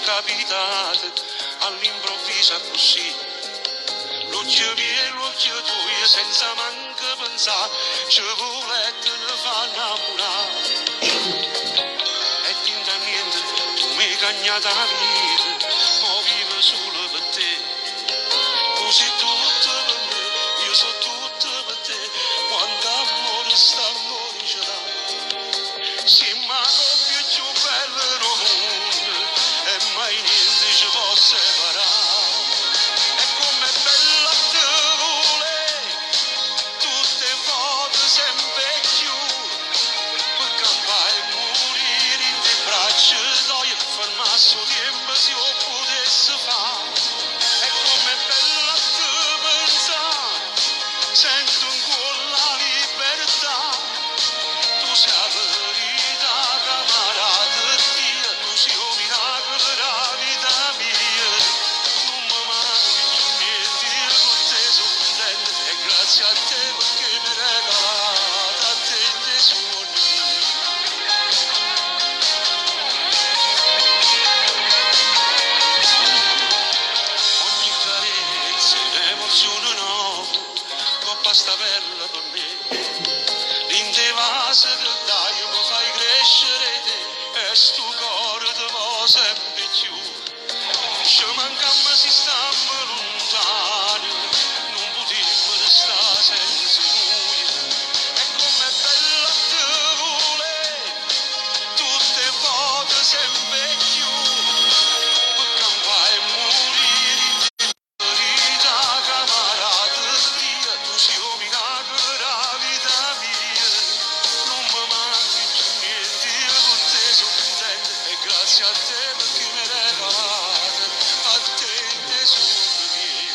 capitate all'improvviso così. L'occhio mio e l'occhio tuo senza manco pensare, ci volete ne fa innamorare. E tinta niente, tu mi hai cagnata la vita, ma vivo solo per te. Tu sei tutto per me, io sono tutto per te. Quando amore sta amore ce l'ha. Siamo la coppia più bella del mondo e mai niente ci può separare. E com'è bella te volere, tutte volte sempre più, per campare e morire in te braccia, dai e fermarsi il tempo se io potessi fare. E com'è bella te pensare, sento ancora la libertà. Tu sei la verità, camarada Dio, tu sei un miracolo della vita mia. Non mi manchi più niente, io con te sono contento e grazie a te perché mi hai regalato a te i tuoi sogni. Ogni carezza è un'emozione nuova, coppa sta bella per me. L'intevasa che dai mi fai crescere te e sto cuore ti va sempre più. Ci mancammo si stiamo lontani, non potremmo restare senza noi. E com'è bella te volere, tutte volte sempre più, per campare e morire. Verità, camarada Dio, tu sei un miracolo della vita mia. Non mi manchi più niente, io con te sono contento e grazie a te perché mi hai regalato a te i tesori miei.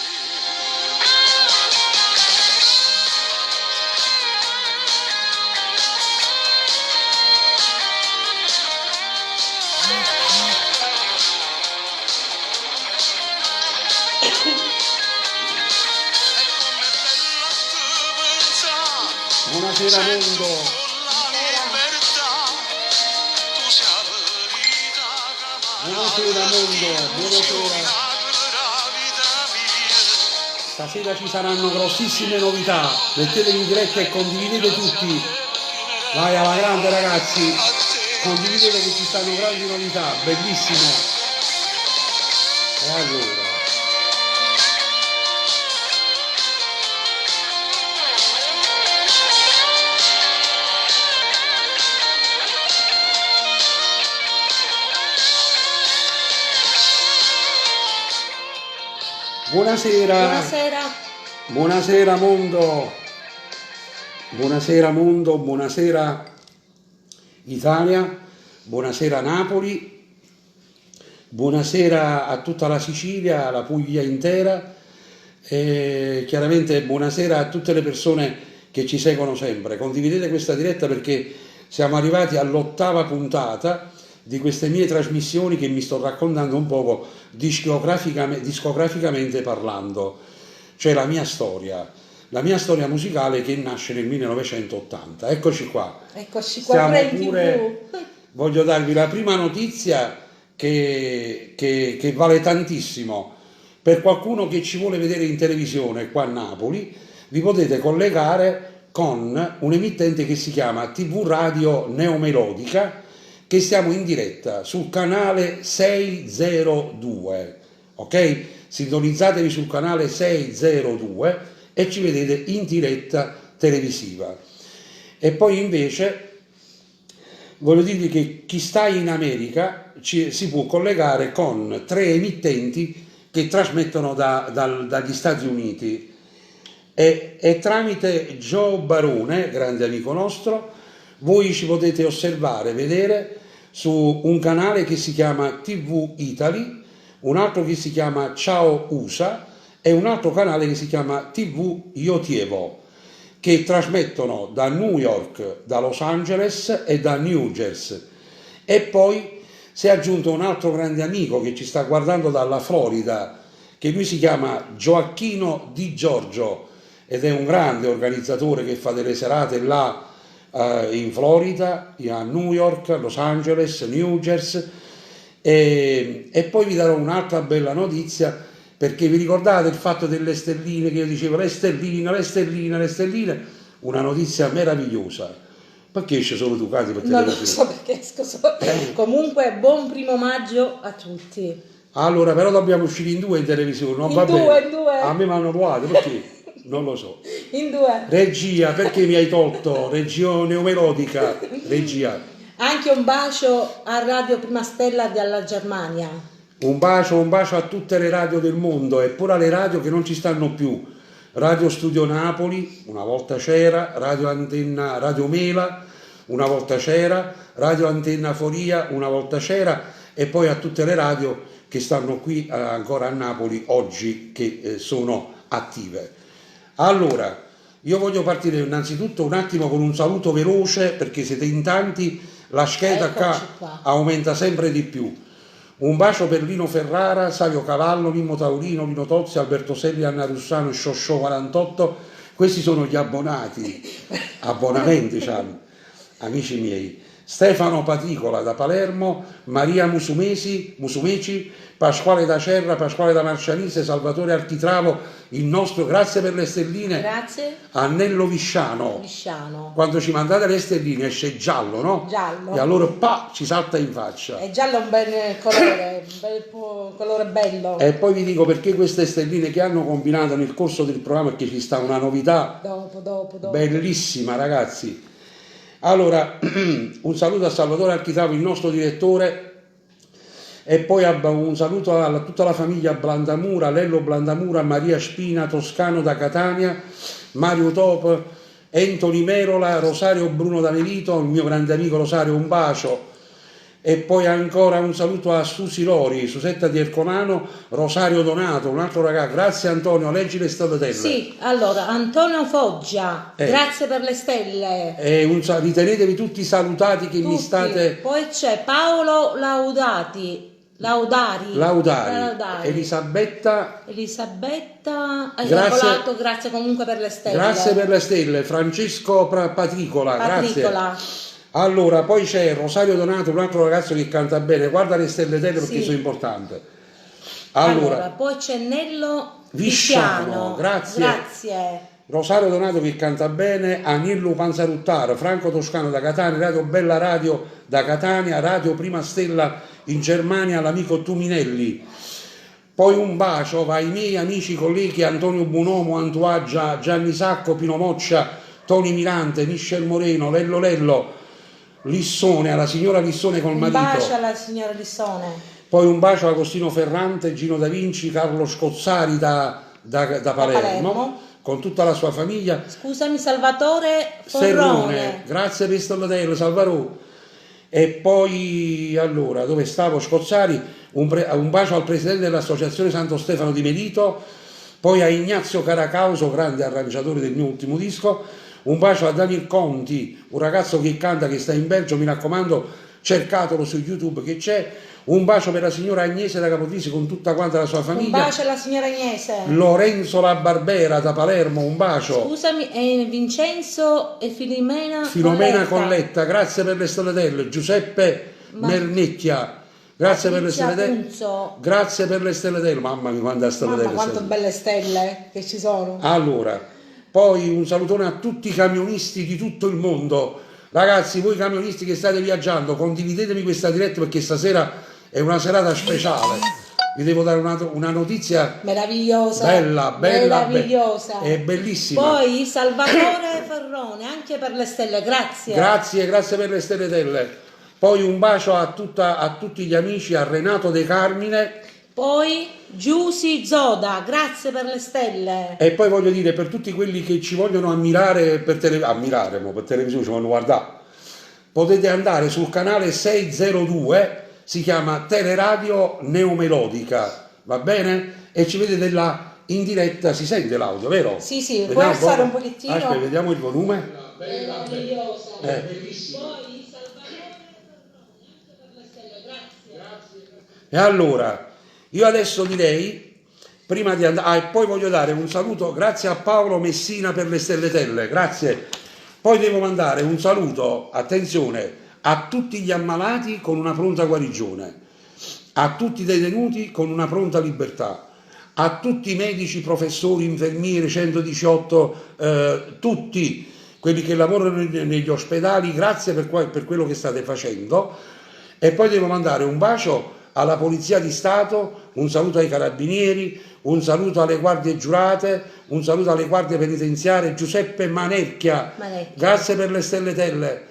E com'è bella te pensare, Buonasera sento mondo, con la libertà. Tu sei la verità, buonasera camarada mondo, Dio, tu sei un buonasera. miracolo della vita mia. Stasera ci saranno grossissime novità, mettetevi in diretta e condividete tutti. Vai alla grande ragazzi, condividete che ci stanno grandi novità, bellissimo. E allora, buonasera, Buonasera. buonasera mondo, buonasera mondo, buonasera Italia, buonasera Napoli, buonasera a tutta la Sicilia, la Puglia intera e chiaramente buonasera a tutte le persone che ci seguono sempre. Condividete questa diretta perché siamo arrivati all'8ª puntata di queste mie trasmissioni che mi sto raccontando un poco discograficamente parlando, cioè la mia storia musicale che nasce nel 1980. Eccoci qua. Eccoci qua Stiamo in pure, TV. voglio darvi la prima notizia che vale tantissimo. Per qualcuno che ci vuole vedere in televisione qua a Napoli, vi potete collegare con un emittente che si chiama TV Radio Neomelodica, che siamo in diretta sul canale 602, ok? Sintonizzatevi sul canale 602 e ci vedete in diretta televisiva. E poi invece voglio dirvi che chi sta in America si può collegare con 3 emittenti che trasmettono dagli Stati Uniti e tramite Joe Barone, grande amico nostro, voi ci potete osservare, vedere su un canale che si chiama TV Italy, un altro che si chiama Ciao USA e un altro canale che si chiama TV Yotievo, che trasmettono da New York, da Los Angeles e da New Jersey. E poi si è aggiunto un altro grande amico che ci sta guardando dalla Florida, che lui si chiama Gioacchino Di Giorgio ed è un grande organizzatore che fa delle serate là in Florida, a New York, Los Angeles, New Jersey, E poi vi darò un'altra bella notizia, perché vi ricordate il fatto delle stelline, che io dicevo le stelline, le stelline, le stelline, una notizia meravigliosa. Perché esce solo Ducati per Non lo televisione? so perché esco solo. Comunque, buon 1° maggio a tutti. Allora, però dobbiamo uscire in 2 in televisione, non In va 2, bene. in 2? A me mi hanno provato, perché? Non lo so. In 2. Regia, perché mi hai tolto? Regia neomelodica, regia. Anche un bacio a Radio Prima Stella della Germania. Un bacio a tutte le radio del mondo e pure alle radio che non ci stanno più. Radio Studio Napoli, una volta c'era, Radio Antenna, Radio Mela, una volta c'era, Radio Antenna Foria, una volta c'era, e poi a tutte le radio che stanno qui ancora a Napoli oggi, che sono attive. Allora, io voglio partire innanzitutto un attimo con un saluto veloce, perché siete in tanti, la scheda qua. aumenta sempre di più. Un bacio per Lino Ferrara, Savio Cavallo, Mimmo Taurino, Lino Tozzi, Alberto Selli, Anna Russano, Sciosciò 48. Questi sono gli abbonati, abbonamenti c'hanno, amici miei. Stefano Paticola da Palermo, Maria Musumeci, Pasquale da Cerra, Pasquale da Marcianise, Salvatore Architravo, il nostro, grazie per le stelline. Grazie. Annello Visciano. Visciano. Quando ci mandate le stelline esce giallo, no? Giallo. E allora ci salta in faccia. È giallo un bel colore, un bel colore bello. E poi vi dico perché queste stelline che hanno combinato nel corso del programma, perché ci sta una novità Dopo. bellissima, ragazzi. Allora, un saluto a Salvatore Architravo, il nostro direttore, e poi un saluto a tutta la famiglia Blandamura, Lello Blandamura, Maria Spina, Toscano da Catania, Mario Top, Anthony Merola, Rosario Bruno da Melito, il mio grande amico Rosario, un bacio. E poi ancora un saluto a Susi Lori, Susetta di Ercolano, Rosario Donato, un altro ragazzo. Grazie Antonio, leggi le stellatelle. Sì, allora, Antonio Foggia, grazie per le stelle. Ritenetevi tutti salutati che mi Tutti. state... Poi c'è Paolo Laudari. Elisabetta, grazie comunque per le stelle. Grazie per le stelle. Francesco Patricola, grazie. Allora, poi c'è Rosario Donato, un altro ragazzo che canta bene. Guarda le stellatelle perché sono importanti. Allora, poi c'è Nello Visciano, grazie. Rosario Donato che canta bene, Anillo Panzaruttaro, Franco Toscano da Catania, Radio Bella Radio da Catania, Radio Prima Stella in Germania, l'amico Tuminelli. Poi un bacio va ai miei amici colleghi Antonio Buonomo, Antuaggia, Gianni Sacco, Pino Moccia, Toni Mirante, Michel Moreno, Lello, Lissone, alla signora Lissone col marito. Un bacio alla signora Lissone. Poi un bacio a Agostino Ferrante, Gino Da Vinci, Carlo Scozzari da Palermo, con tutta la sua famiglia. Scusami, Salvatore Ferrone. Grazie per stellatelle, Salvarò. E poi, allora, dove stavo? Scozzari, un bacio al presidente dell'Associazione Santo Stefano di Melito, poi a Ignazio Caracauso, grande arrangiatore del mio ultimo disco, un bacio a Daniel Conti, un ragazzo che canta, che sta in Belgio, mi raccomando, cercatelo su YouTube che c'è. Un bacio per la signora Agnese da Capodisi con tutta quanta la sua famiglia. Un bacio alla signora Agnese. Lorenzo La Barbera da Palermo, un bacio. Scusami, Vincenzo e Filomena Colletta, grazie per le stellatelle. Giuseppe Mernecchia, grazie per le stellatelle. Grazie per le stellatelle. Mamma mia, quante stellatelle. Mamma, quante belle stelle che ci sono. Allora, poi un salutone a tutti i camionisti di tutto il mondo. Ragazzi, voi camionisti che state viaggiando, condividetemi questa diretta perché stasera è una serata speciale. Vi devo dare una notizia meravigliosa. Meravigliosa. È bellissima. Poi Salvatore Ferrone, anche per le stelle, grazie. Grazie per le stellatelle. Poi un bacio a tutti gli amici, a Renato De Carmine. Poi Giusy Zoda, grazie per le stelle. E poi voglio dire, per tutti quelli che ci vogliono ammirare per televisione, ci vogliono guardare, potete andare sul canale 602, si chiama Teleradio Neomelodica, va bene? E ci vedete là in diretta, si sente l'audio, vero? Sì, puoi alzare un pochettino. Aspetta, vediamo il volume. Meravigliosa. Bellissimo. Poi Salvatore Ferrone, anche per le stelle, grazie. E allora, io adesso direi, prima di andare, e poi voglio dare un saluto, grazie a Paolo Messina per le stellatelle, grazie. Poi devo mandare un saluto, attenzione, a tutti gli ammalati con una pronta guarigione. a tutti i detenuti con una pronta libertà, a tutti i medici, professori, infermieri, 118, tutti quelli che lavorano negli ospedali, grazie per quello che state facendo. E poi devo mandare un bacio alla Polizia di Stato, un saluto ai Carabinieri, un saluto alle guardie giurate, un saluto alle guardie penitenziarie, Giuseppe Manecchia, grazie per le stelletelle.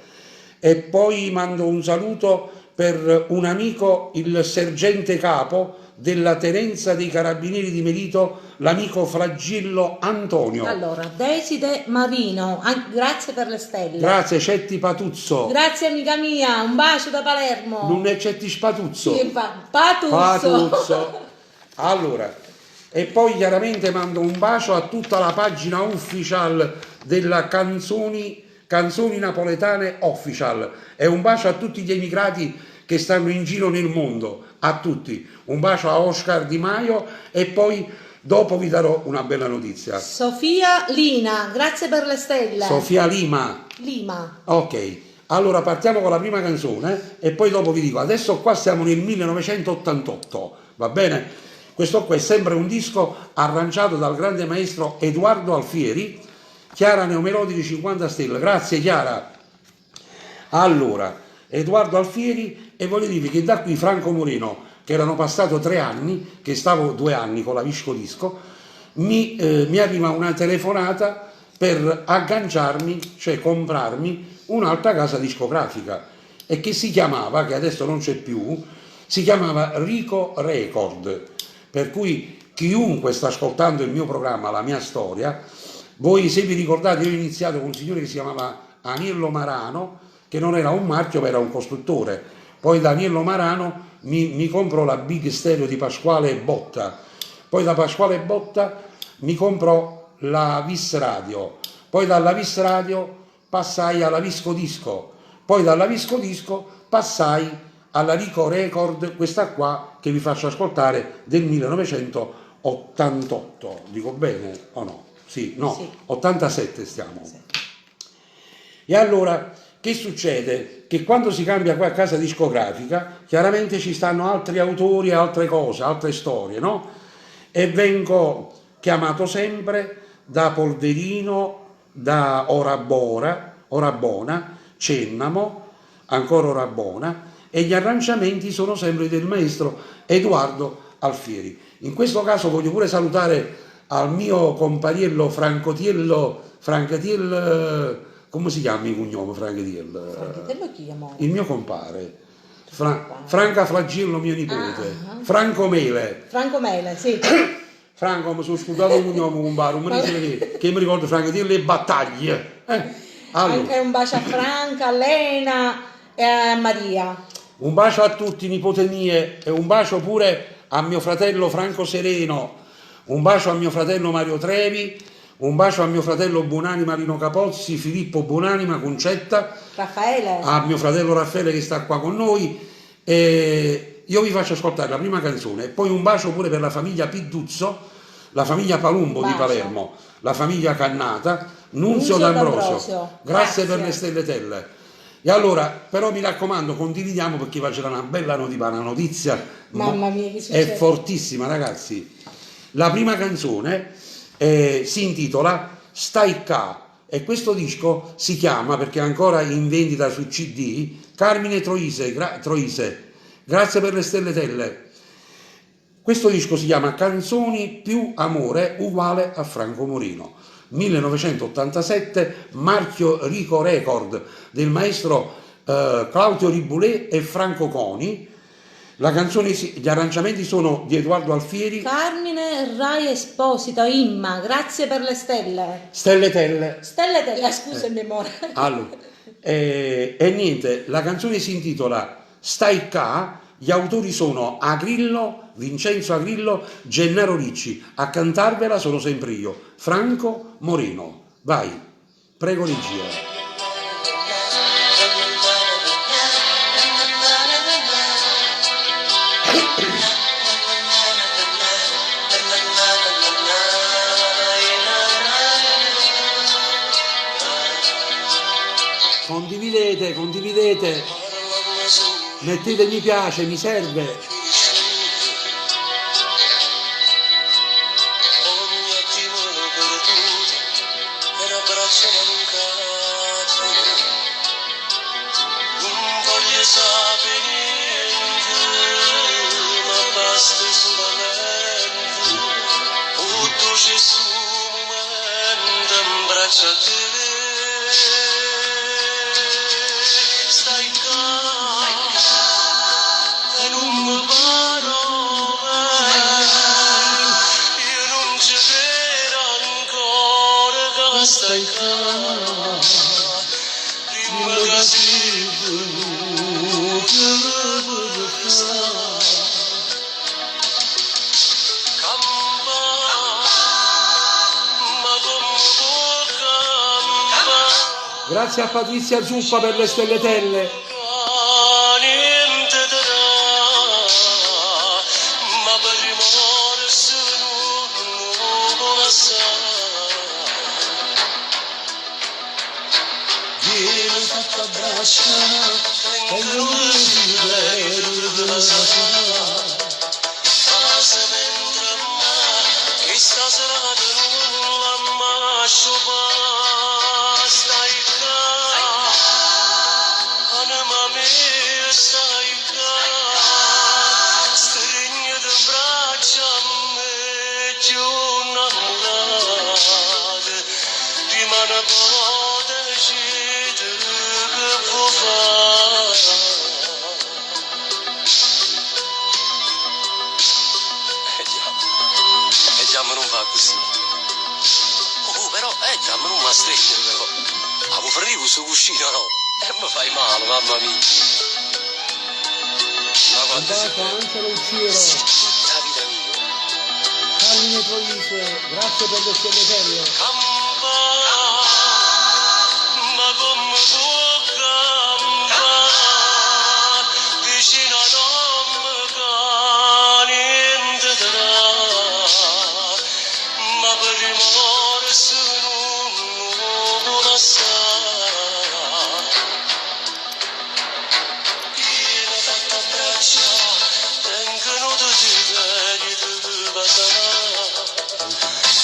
E poi mando un saluto per un amico, il sergente capo della Tenenza dei Carabinieri di Melito, l'amico Flagillo Antonio. Allora, Deside Marino, grazie per le stelle. Grazie Cetti Patuzzo. Grazie amica mia, un bacio da Palermo. Non è Cetti Spatuzzo. Sì, Patuzzo. Patuzzo. Allora, e poi chiaramente mando un bacio a tutta la pagina official della Canzoni Napoletane Official, e un bacio a tutti gli emigrati che stanno in giro nel mondo, a tutti. Un bacio a Oscar Di Maio, e poi dopo vi darò una bella notizia. Sofia Lina, grazie per le stelle. Sofia Lima. Ok, allora partiamo con la prima canzone e poi dopo vi dico. Adesso qua siamo nel 1988, va bene? Questo qua è sempre un disco arrangiato dal grande maestro Edoardo Alfieri. Chiara Neomelodi di 50 Stelle, grazie Chiara. Allora, Edoardo Alfieri, e voglio dirvi che da qui Franco Moreno, che erano passati 3 anni, che stavo 2 anni con la Visco Disco, mi arriva una telefonata per agganciarmi, cioè comprarmi un'altra casa discografica, e che si chiamava, che adesso non c'è più, si chiamava Rico Record, per cui chiunque sta ascoltando il mio programma, la mia storia, voi se vi ricordate, io ho iniziato con un signore che si chiamava Aniello Marano, che non era un marchio ma era un costruttore. Poi da Aniello Marano mi compro la Big Stereo di Pasquale Botta, poi da Pasquale Botta mi compro la Vis Radio, poi dalla Vis Radio passai alla Visco Disco, poi dalla Visco Disco passai alla Rico Record, questa qua che vi faccio ascoltare del 1988, dico bene o no? Sì, no, sì. 87 stiamo. Sì. E allora, che succede? Che quando si cambia qua a casa discografica, chiaramente ci stanno altri autori, altre cose, altre storie, no? E vengo chiamato sempre da Polverino, da Orabona, Cennamo, ancora Orabona, e gli arrangiamenti sono sempre del maestro Edoardo Alfieri. In questo caso voglio pure salutare al mio compariello Francatiello, come si chiama il cognome Francatiello? Francatiello chi chiamò? Il mio compare. Franca Flagillo, mio nipote. Franco Mele. Franco Mele, sì. Franco, mi sono scusato il cognome, compare, che mi ricordo Francatiello e battaglie. Allora. Anche un bacio a Franca, a Lena e a Maria. Un bacio a tutti, nipote mie, e un bacio pure a mio fratello Franco Sereno, un bacio a mio fratello Mario Trevi, un bacio a mio fratello Buonanima Rino Capozzi, Filippo Buonanima, Concetta, Raffaele, a mio fratello Raffaele che sta qua con noi, e io vi faccio ascoltare la prima canzone, e poi un bacio pure per la famiglia Piduzzo, la famiglia Palumbo di Palermo, la famiglia Cannata, Nunzio D'Ambrosio, grazie per le stelletelle. E allora, però mi raccomando, condividiamo, perché faccio una bella notizia. Mamma mia, che succede? È fortissima, ragazzi. La prima canzone si intitola Stai Ca, e questo disco si chiama, perché è ancora in vendita su CD, Carmine Troise, grazie per le stelletelle. Questo disco si chiama Canzoni più amore uguale a Franco Moreno, 1987, marchio Rico Record del maestro Claudio Riboulet e Franco Coni. La canzone, gli arrangiamenti sono di Edoardo Alfieri. Carmine Rai Esposito, Imma, grazie per le stelle. Stelletelle, scusa in memoria. Allora, e niente, la canzone si intitola Stai Ca. Gli autori sono Agrillo, Vincenzo Agrillo, Gennaro Ricci. A cantarvela sono sempre io, Franco Moreno. Vai, prego regia. Condividete, mettete mi piace, mi serve. abbraccio a te, stai calmo e non mi parole, io non ci credo ancora che stai calmo, prima che si venuto per stare. Grazie a Patrizia Zuppa per le stelletelle. Niente darà, ma per rimore se non la sa. Vieni fatta braccia, tengo un desiderio della sera. Fase mentre ma, che stasera non la mascio pa, stai qua, anima mia stai qua, stringete braccia a me, giù innamorate, rimane po' decidere che può fare. Già non va così. Però, già non mi stringere però. Ah, mi farei questo cuscino, no? Mi fai male, mamma mia. Ma quanto Andato anche lo sei Ciro, tutta la vita mia. Carmine Troise, grazie per le stelletelle. Campana, ma come può campare, vicino a non niente darà, ma per rimore se non la sa. Vieni fatta a braccia, tengono desideri di passare.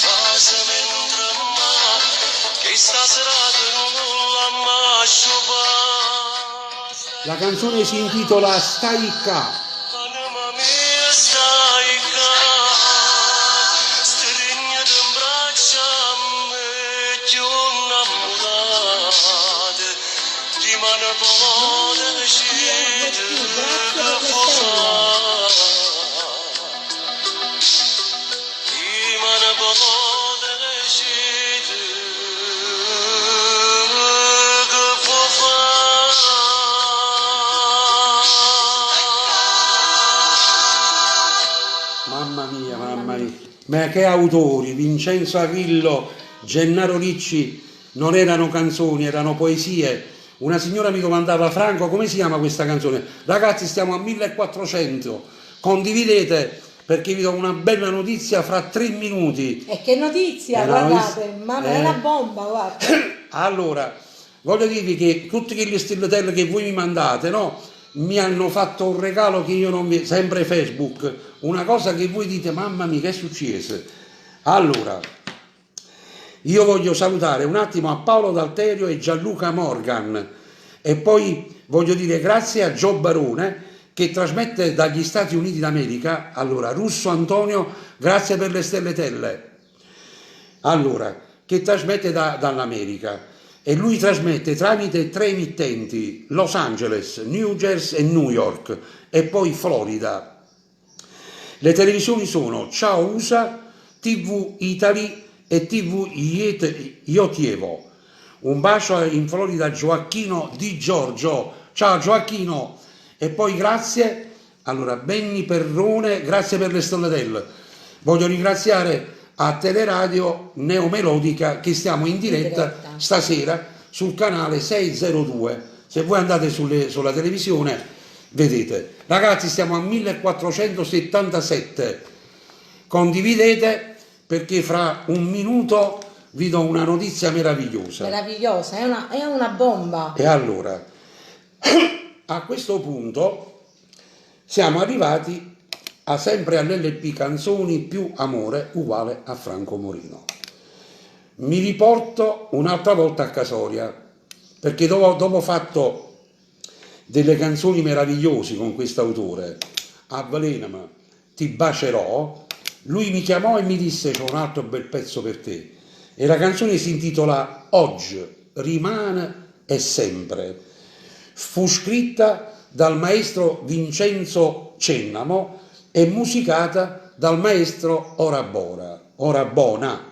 Fase mentre ma, che stasera non la mascio pa. La canzone si intitola Stai Ca. Anima mia stai qua, stringete in braccia a me, giù innamorate, rimane po' decidere che può fare. Rimane po' decidere che può fare. Mamma mia, mamma mia. Ma che autori, Vincenzo Arillo, Gennaro Ricci, non erano canzoni, erano poesie. Una signora mi domandava, Franco, come si chiama questa canzone? Ragazzi, stiamo a 1400, condividete perché vi do una bella notizia fra 3 minuti. E che notizia, È una guardate, notizia- mamma è una bomba, guarda. Allora, voglio dirvi che tutte quelle stellatelle che voi mi mandate, no? Mi hanno fatto un regalo che io non vi... sempre Facebook, una cosa che voi dite, mamma mia, che è successo? Allora, io voglio salutare un attimo a Paolo D'Alterio e Gianluca Morgan e poi voglio dire grazie a Gio Barone che trasmette dagli Stati Uniti d'America. Allora, Russo Antonio, grazie per le stelletelle. Allora, che trasmette dall'America e lui trasmette tramite 3 emittenti, Los Angeles, New Jersey e New York e poi Florida. Le televisioni sono Ciao USA, TV Italy e TV Iotievo. Un bacio in Florida a Gioacchino Di Giorgio. Ciao Gioacchino. E poi grazie, allora Benny Perrone, grazie per le stellatelle. Voglio ringraziare a Teleradio Neomelodica che stiamo in diretta stasera sul canale 602. Se voi andate sulla televisione vedete. Ragazzi, stiamo a 1477. Condividete perché fra un minuto vi do una notizia meravigliosa. Meravigliosa, è una bomba. E allora, a questo punto siamo arrivati sempre all'LP Canzoni più amore uguale a Franco Morino. Mi riporto un'altra volta a Casoria, perché dopo fatto delle canzoni meravigliose con quest'autore, Avvelenami, Ti bacerò, lui mi chiamò e mi disse c'è un altro bel pezzo per te. e la canzone si intitola Oggi, rimane e sempre. Fu scritta dal maestro Vincenzo Cennamo e musicata dal maestro Orabona.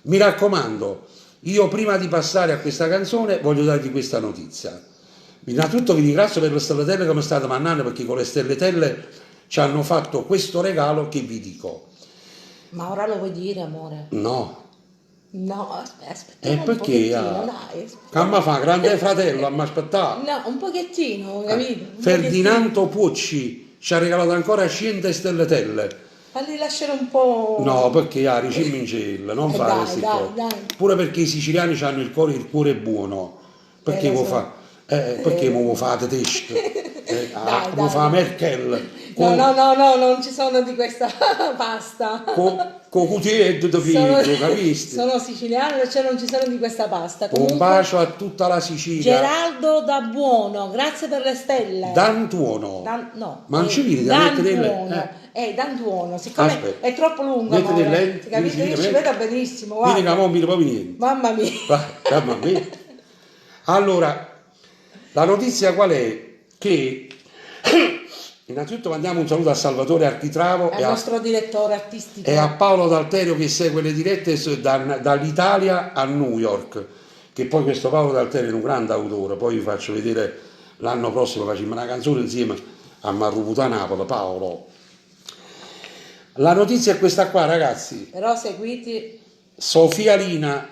Mi raccomando, io prima di passare a questa canzone voglio darvi questa notizia. Innanzitutto vi ringrazio per le stelletelle che mi state mandando, perché con le stelletelle ci hanno fatto questo regalo che vi dico. Ma ora lo vuoi dire, amore? No. No, aspetta un Perché? pochettino, dai. Come fa, grande fratello, mi aspettare. No, un pochettino, capito? Un Ferdinando Pucci ci ha regalato ancora 100 stelletelle. pochettino. Falli lasciare un po'... No, perché ricimo in cielo, non fare dai, queste dai, cose. dai. Pure perché i siciliani hanno il cuore buono. Perché lo mo so. fa? Perché mo fate tedesco? Dai, Mo dai. fa Merkel. No, non ci sono di questa pasta. Con cutietto di figlio, capisci? Sono siciliano, perciò non ci sono di questa pasta. Un bacio a tutta la Sicilia. Geraldo da Buono, grazie per le stelle. D'Antuono. No, Ma non ci vedi da mettere le... D'Antuono, siccome Aspetta. è troppo lungo, Metti amore, le lenti, capito? sì, Io ci sì, vedo benissimo, Vieni che guarda. non mi proprio niente. Mamma mia. Mamma mia. Allora, la notizia qual è? Che innanzitutto mandiamo un saluto a Salvatore Architravo Al nostro direttore artistico. e a Paolo D'Alterio che segue le dirette dall'Italia a New York, che poi questo Paolo D'Alterio è un grande autore, poi vi faccio vedere l'anno prossimo facciamo una canzone insieme a Marruputa Napoli, Paolo. La notizia è questa qua, ragazzi. Però seguiti. Sofia Lina,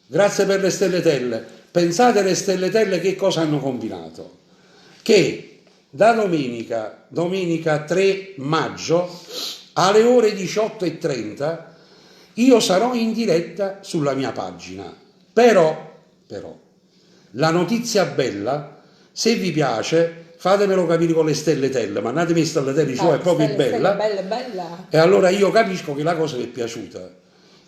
grazie per le stelletelle. Pensate alle stelletelle che cosa hanno combinato? Che da domenica 3 maggio alle ore 18:30 io sarò in diretta sulla mia pagina. Però, la notizia bella, se vi piace, fatemelo capire con le stelletelle, mandatemi le stelletelle, cioè è proprio bella. Bella. E allora io capisco che la cosa vi è piaciuta.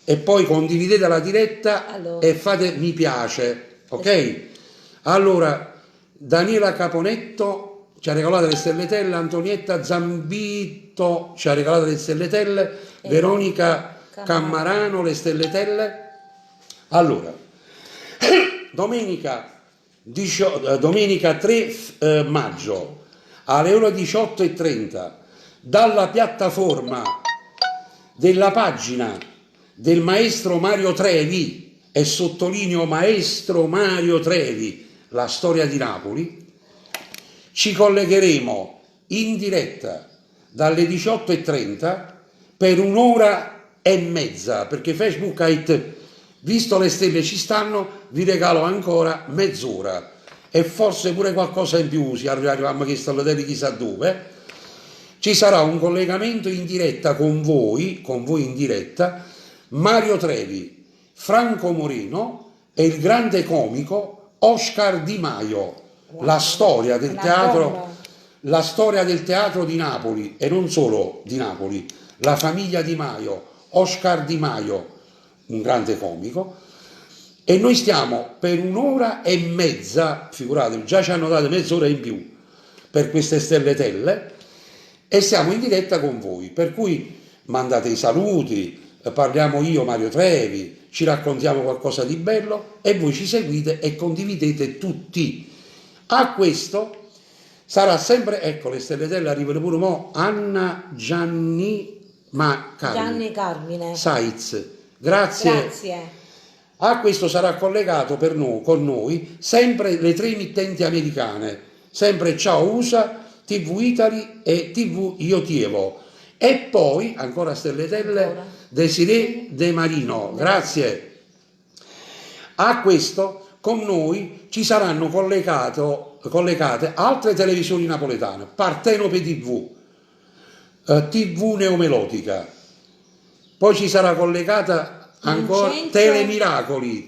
E poi condividete la diretta Allora. e fate mi piace, ok? Allora, Daniela Caponetto ci ha regalato le stelletelle, Antonietta Zambito ci ha regalato le stelletelle, Veronica Cammarano le stelletelle. Allora, domenica 3 maggio alle ore 18:30 dalla piattaforma della pagina del maestro Mario Trevi, e sottolineo maestro Mario Trevi, la storia di Napoli, ci collegheremo in diretta dalle 18:30 per un'ora e mezza, perché Facebook ha detto, visto le stelle ci stanno, vi regalo ancora mezz'ora e forse pure qualcosa in più, se arriviamo a che stelletelle chissà dove. Ci sarà un collegamento in diretta con voi in diretta, Mario Trevi, Franco Moreno e il grande comico Oscar Di Maio. La storia del teatro di Napoli, e non solo di Napoli, la famiglia Di Maio, Oscar Di Maio, un grande comico, e noi stiamo per un'ora e mezza, figuratevi, già ci hanno dato mezz'ora in più per queste stelletelle, e siamo in diretta con voi, per cui mandate i saluti, parliamo io, Mario Trevi, ci raccontiamo qualcosa di bello e voi ci seguite e condividete tutti. A questo sarà sempre, ecco, le stelletelle arrivano pure mo, Anna Gianni Carmine Saiz, grazie. A questo sarà collegato con noi sempre le 3 emittenti americane, sempre Ciao USA, TV Italy e TV Io Tievo. E poi, ancora stelletelle, Desiree De Marino, grazie. A questo con noi ci saranno collegate altre televisioni napoletane, Partenope TV, TV Neomelodica, poi ci sarà collegata ancora Telemiracoli,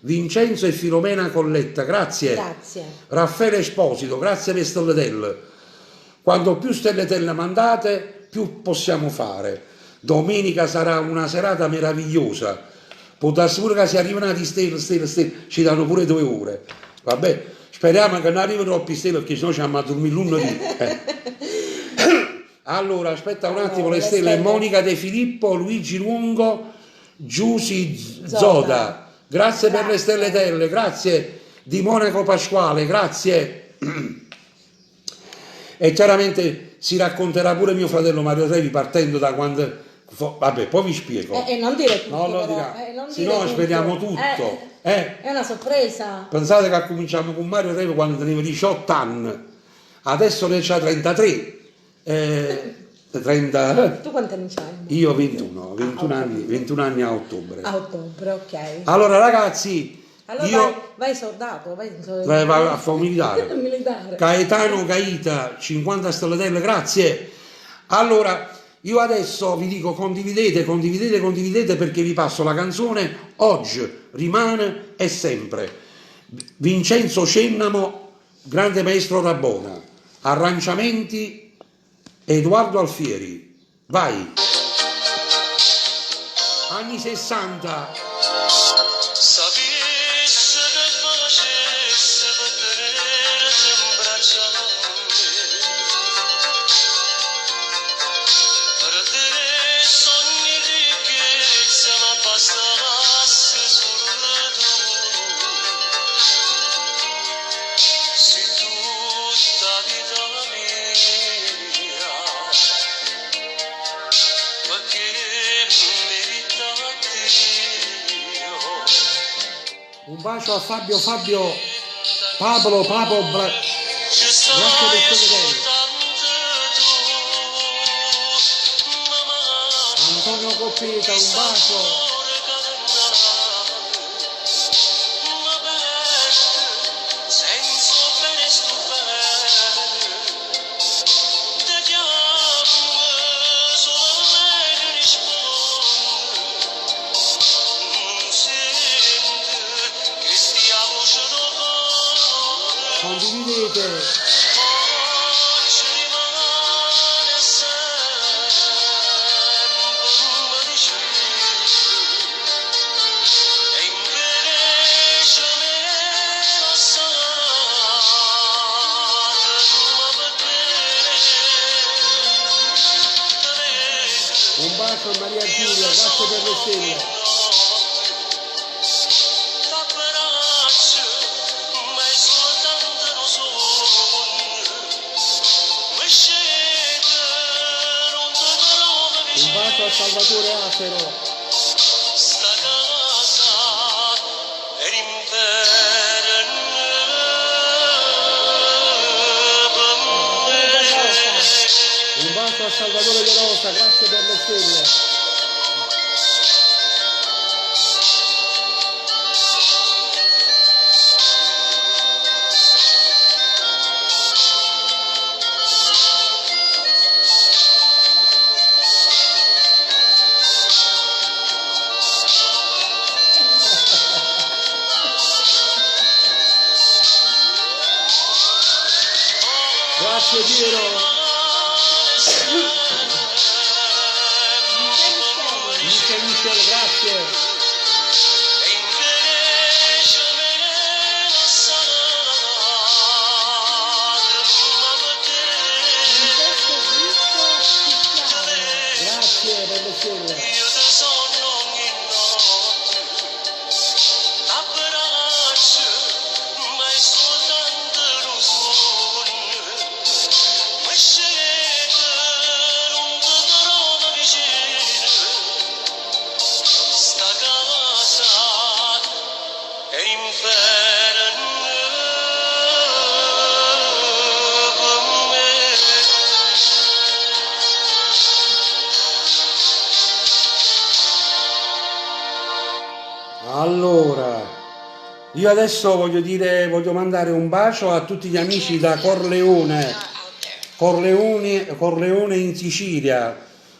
Vincenzo e Filomena Colletta, grazie. Raffaele Esposito, grazie per stelletelle. Quando più stelletelle mandate, più possiamo fare. Domenica sarà una serata meravigliosa. Può darsi pure che si arrivano di stelle, ci danno pure 2 ore. Vabbè, speriamo che non arrivino troppi stelle, perché sennò ci andiamo a dormire lunedì. Allora, aspetta un attimo, le stelle: Monica De Filippo, Luigi Lungo, Giusy Zoda. Zoda, grazie per le Grazie. stelletelle, grazie di Monaco Pasquale, grazie. E chiaramente si racconterà pure mio fratello Mario Trevi partendo da quando... Vabbè, poi vi spiego. Non dire tutto, Non lo però, dirà, non se dire no tutto. speriamo tutto. È una sorpresa. Pensate che cominciamo con Mario Trevi quando teneva 18 anni, adesso ne c'ha 33. 30, Tu quanti anni c'hai? io 21, 21 Ah, ok. anni, 21 anni a ottobre. A ottobre, ok. Allora ragazzi, Allora io vai soldato, vai a fare militare. militare. Caetano Caita, 50 stellatelle, grazie. Allora, io adesso vi dico condividete, condividete, condividete perché vi passo la canzone Oggi, rimane e sempre. Vincenzo Cennamo, grande maestro Rabona. Arrangiamenti Edoardo Alfieri. Vai. Anni 60. Sapesse che facesse per tenerti in braccio a me. Per te sogni e ricchezza ma bastasse solo tu. Se tutta vita mia, perché meritati io. Un bacio a Fabio Pablo Ci Grazie per sarai essere bene. soltanto tu, mamma. Antonio Coppeta, un bacio. Ma per senso bene stupendo, ti chiamo solo lei risponde. Non sente che stia voce d'amore. Condividete. Oggi rimane sempre vicino e invece me la ma per Un bacio a Maria Giulia, grazie per le stelle. t'abbraccio, ma è soltanto un sogno. Mi scende, non ti trovo Un vicino. bacio a Salvatore Acero. Sta casa è l'inferno per me. Un bacio a Salvatore De Rosa, grazie per le stelle. Grazie Piero. Michele, grazie. E invece me la ma per Grazie per le stelle. io ti sogno ogni notte, t'abbraccio, ma è soltanto un sogno. Mi scende, non ti trovo vicino. Sta casa è l'inferno per me. Allora, io adesso voglio mandare un bacio a tutti gli amici da Corleone in Sicilia,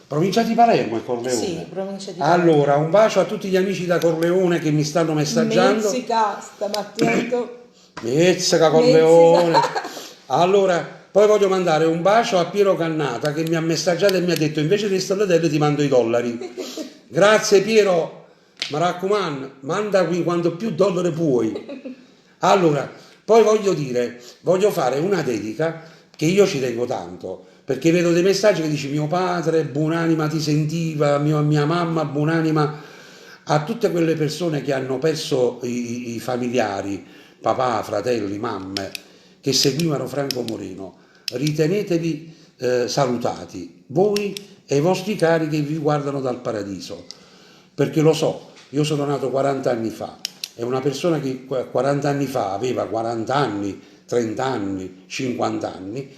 provincia di Palermo è Corleone. Sì, provincia di Palermo. Allora, un bacio a tutti gli amici da Corleone che mi stanno messaggiando. Mezzica, stamattina. Mezzica Corleone. Mezzica. Allora, poi voglio mandare un bacio a Piero Cannata che mi ha messaggiato e mi ha detto invece di stellatelle ti mando i dollari. Grazie Piero, mi raccomando, manda qui quanto più dollari puoi. Allora, poi voglio fare una dedica che io ci tengo tanto, perché vedo dei messaggi che dice mio padre, buonanima ti sentiva, mia mamma, buonanima. a tutte quelle persone che hanno perso i familiari, papà, fratelli, mamme, che seguivano Franco Moreno, ritenetevi salutati, voi e i vostri cari che vi guardano dal paradiso, perché lo so, io sono nato 40 anni fa e una persona che 40 anni fa aveva 40 anni, 30 anni, 50 anni,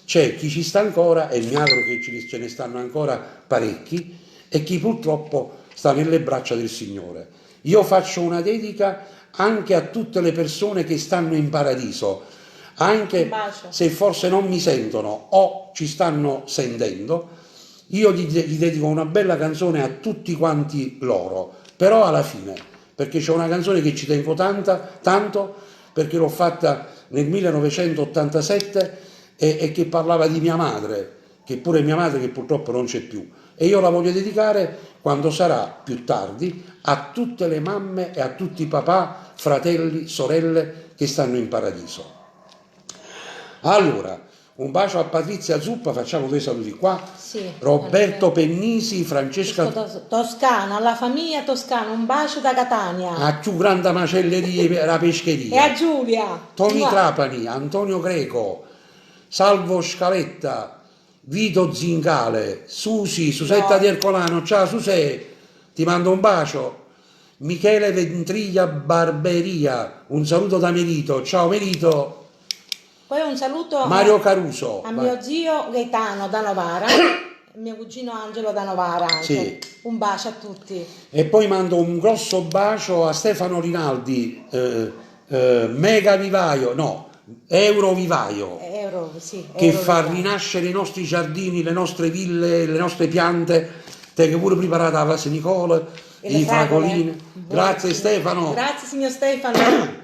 c'è chi ci sta ancora e mi auguro che ce ne stanno ancora parecchi e chi purtroppo sta nelle braccia del Signore. Io faccio una dedica anche a tutte le persone che stanno in paradiso, anche se forse non mi sentono o ci stanno sentendo, io gli dedico una bella canzone a tutti quanti loro, però alla fine, perché c'è una canzone che ci tengo tanto, perché l'ho fatta nel 1987 e che parlava di mia madre, che pure mia madre che purtroppo non c'è più, e io la voglio dedicare quando sarà più tardi a tutte le mamme e a tutti i papà, fratelli, sorelle che stanno in paradiso. Allora, un bacio a Patrizia Zuppa, facciamo due saluti qua, Sì, Roberto Pennisi, Francesca Toscana, alla famiglia toscana, un bacio da Catania. a più grande macelleria la E pescheria, a Giulia. Tony Mua. Trapani, Antonio Greco, Salvo Scaletta, Vito Zingale, Susetta di Ercolano, ciao Susè, ti mando un bacio. Michele Ventriglia Barberia, un saluto da Melito, ciao Melito. Poi un saluto Mario Caruso, a vai. mio zio Gaetano da Novara e mio cugino Angelo da Novara anche. Sì. Un bacio a tutti. E poi mando un grosso bacio a Stefano Rinaldi, mega vivaio, no, euro vivaio, Sì, che Euro fa Vivaio. rinascere i nostri giardini, le nostre ville, le nostre piante, te che pure preparata la Vase Nicola, E le i fragole. fragoline. Grazie Buonissimo. Stefano. Grazie signor Stefano.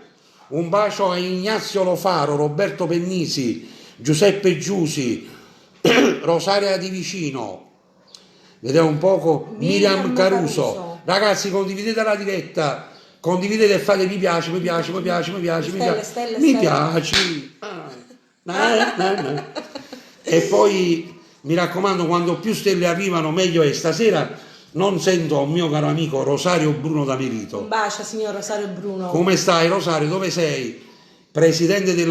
Un bacio a Ignazio Lofaro, Roberto Pennisi, Giuseppe Giusi, Rosaria Di Vicino, vediamo un poco, Miriam Caruso. Ragazzi, condividete la diretta, condividete e fate mi piace, mi piace, mi piace, mi piace, mi piace, Stelle, mi stelle. piace. E poi mi raccomando, quando più stelle arrivano meglio è. Stasera non sento un mio caro amico Rosario Bruno da Melito. Un bacio signor Rosario Bruno. Come stai Rosario? Dove sei? Presidente di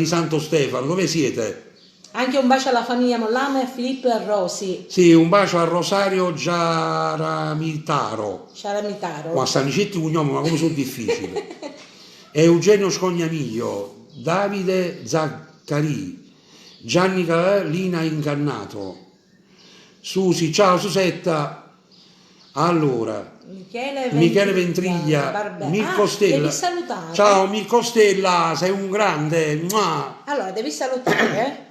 Santo Stefano, dove siete? Anche un bacio alla famiglia Mollame, a Filippo e a Rosi. Sì, un bacio a Rosario Giaramitaro. Ciaramitaro. Ma Stanicetti cognome, ma come sono difficili. Eugenio Scognamiglio, Davide Zaccari, Gianni Lina Ingannato, Susi, ciao Susetta. Allora, Michele Ventriglia, Barbera. Mirko Stella. Devi salutare. Ciao Mirko Stella, sei un grande. Mua. Allora, devi salutare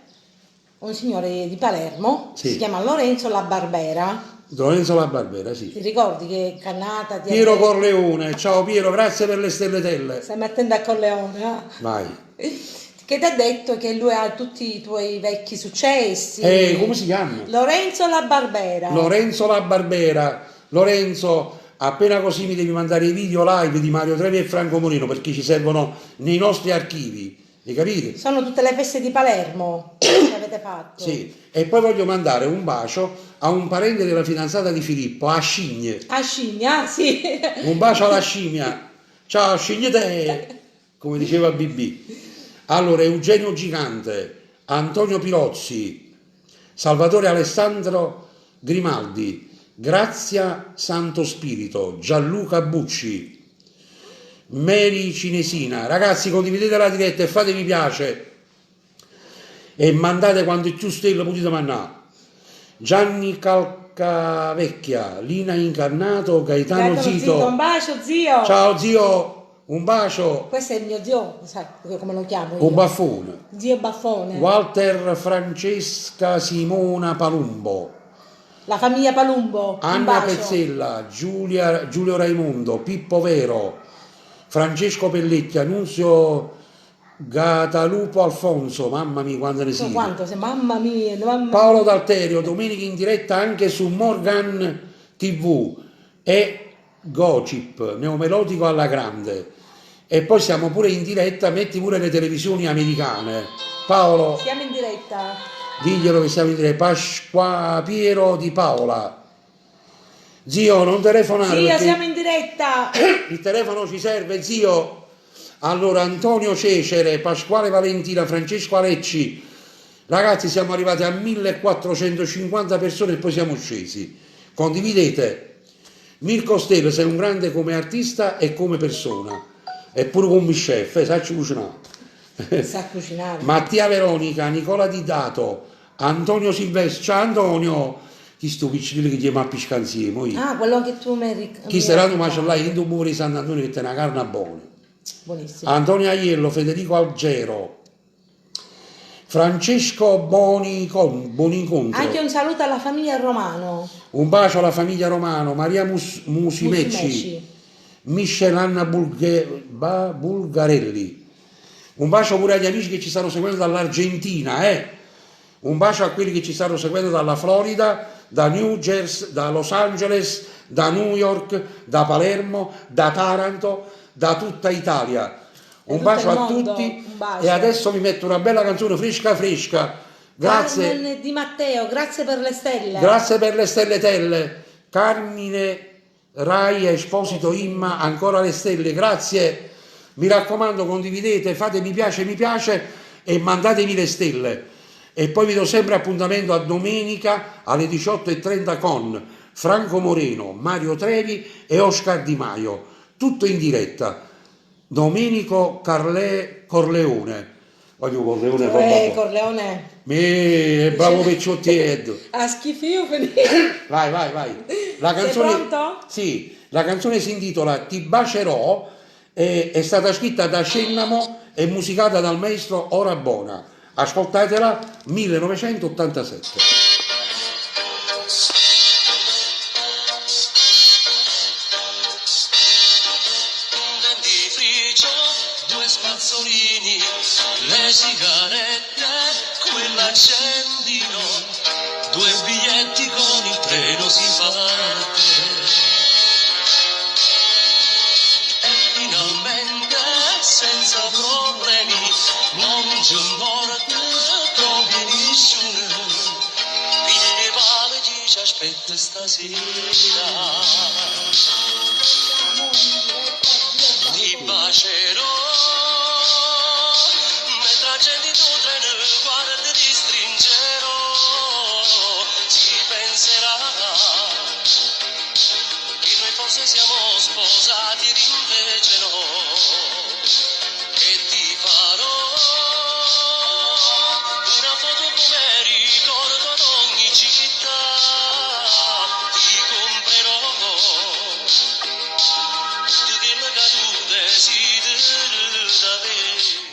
un signore di Palermo, Sì. si chiama Lorenzo La Barbera. Lorenzo La Barbera, sì. Ti ricordi che Cannata ti Piero ha detto- Corleone, ciao Piero, grazie per le stelletelle. Stai mettendo a Corleone, Vai. che ti ha detto che lui ha tutti i tuoi vecchi successi. Come si chiama? Lorenzo La Barbera. Lorenzo La Barbera. Lorenzo, appena così mi devi mandare i video live di Mario Trevi e Franco Moreno perché ci servono nei nostri archivi, hai capito? Sono tutte le feste di Palermo che avete fatto. Sì, e poi voglio mandare un bacio a un parente della fidanzata di Filippo, a Scigne. A Scimmia, sì. Un bacio alla scimmia. Ciao scimmia te, come diceva BB. Allora, Eugenio Gigante, Antonio Pilozzi, Salvatore Alessandro Grimaldi, Grazia Santo Spirito, Gianluca Bucci, Mary Cinesina. Ragazzi, condividete la diretta e fate mi piace e mandate quanto più stelle potete mandare. Gianni Calcavecchia, Lina Incarnato, Gaetano Zito. Un bacio, zio. Ciao zio, un bacio. Questo è il mio zio, sai come lo chiamo io? Un baffone. Zio Baffone. Walter Francesca Simona Palumbo, La famiglia Palumbo. Un Anna bacio. Pezzella, Giulio Raimondo, Pippo Vero, Francesco Pellecchi, Annunzio Gatalupo Alfonso, mamma mia quante ne So siete. quanto sei, mamma mia, mamma Paolo D'Alterio, domenica in diretta anche su Morgan TV e Gocip, neomelodico alla grande. E poi siamo pure in diretta, metti pure le televisioni americane. Paolo, Siamo in diretta. diglielo che siamo in diretta. Pasqua Piero di Paola. Zio, non telefonare Zio, perché siamo in diretta. il telefono ci serve, zio. Allora, Antonio Cecere, Pasquale Valentina, Francesco Alecci. Ragazzi, siamo arrivati a 1450 persone e poi siamo scesi. Condividete. Mirko Steve, sei un grande come artista e come persona. E pure come chef, sacci cucinare. Sa cucinare. Mattia Veronica, Nicola Di Dato, Antonio Silvestri. Ciao Antonio. Chi sto piccino che chiama a piscanziemo? Ah, quello che tu mi Chi sarà tu macellai in tu muori San Antonio che te una carne buona. Buonissimo. Antonio Aiello, Federico Algero, Francesco Bonicontra. Anche un saluto alla famiglia Romano. Un bacio alla famiglia Romano, Maria Musimecci, Musimecci. Michel Anna Bulgarelli. Un bacio pure agli amici che ci stanno seguendo dall'Argentina, Un bacio a quelli che ci stanno seguendo dalla Florida, da New Jersey, da Los Angeles, da New York, da Palermo, da Taranto, da tutta Italia. Un tutto bacio il a mondo, tutti un bacio. e adesso mi metto una bella canzone fresca fresca. Grazie. Carmen Di Matteo, grazie per le stelle. Grazie per le stelle telle. Carmine Rai Esposito Imma, ancora le stelle, grazie. Mi raccomando, condividete, fate mi piace e mandatemi le stelle. E poi vi do sempre appuntamento a domenica alle 18:30 con Franco Moreno, Mario Trevi e Oscar Di Maio. Tutto in diretta. Domenico Corleone. Voglio Corleone roba. Corleone. Bravo Pecciottietto. A schifio Vai. La canzone, Sei pronto? Sì, la canzone si intitola Ti bacerò, è stata scritta da Cennamo e musicata dal maestro Ora Bona. Ascoltatela, 1987. Un dentifricio, due spazzolini, le sigarette, quell'accendino, due biglietti con il treno si parte. E finalmente, senza problemi, non c'è morte, trovi nessuno. Pigli vale ci aspetta stasera. Ti bacerò mentre accendi il tuo treno, guarda ti stringerò, si penserà che noi forse siamo sposati ed invece no, e ti farò una foto come ricordo ad ogni città, ti comprerò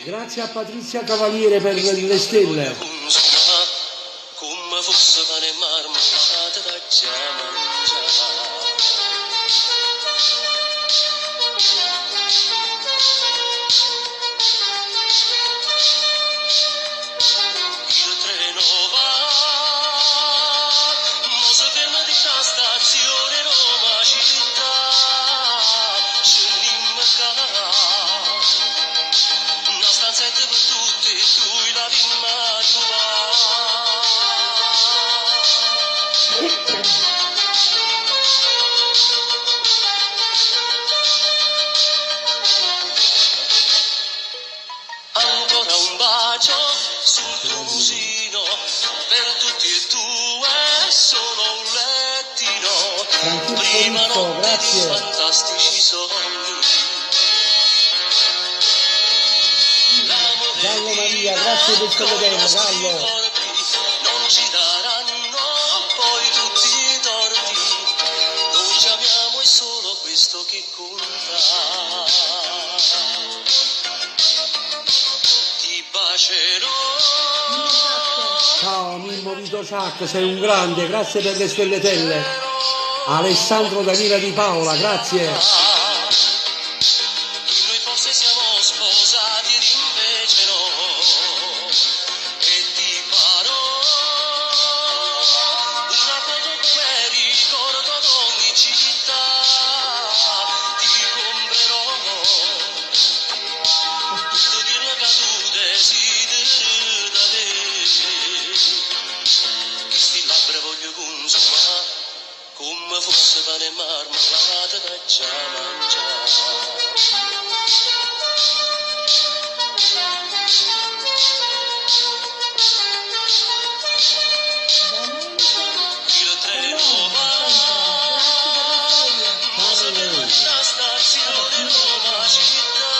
Grazie a Patrizia Cavaliere per le stelle. come fosse pane e marmellata da già mangiare. Il treno va, mo si ferma di sta stazione Roma città, scendiamo qua. Una stanzetta per tutti e tu la rimane. Ancora un bacio sul tuo musino, per tutti e due solo un lettino. Prima Russo, notte di grazie. fantastici sogni. L'amore Gallo di Maria, grazie per stelle coi telle, nostri Gallo. corpi non ci daranno poi tutti i torti. Noi ci amiamo, è solo questo che conta. Ti bacerò. Ciao Mimmo Vito Ciac, sei un grande, grazie per le stelle telle. Alessandro Danila Di Paola, grazie. Noi forse siamo sposati ed invece no, e ti farò una foto come ricordo ad ogni città, ti comprerò tutto quello che tu desideri da te, che sti labbra voglio consumare come fosse pane e marmellata da già mangiare. Il treno va, cosa per lasciare stazione nuova città,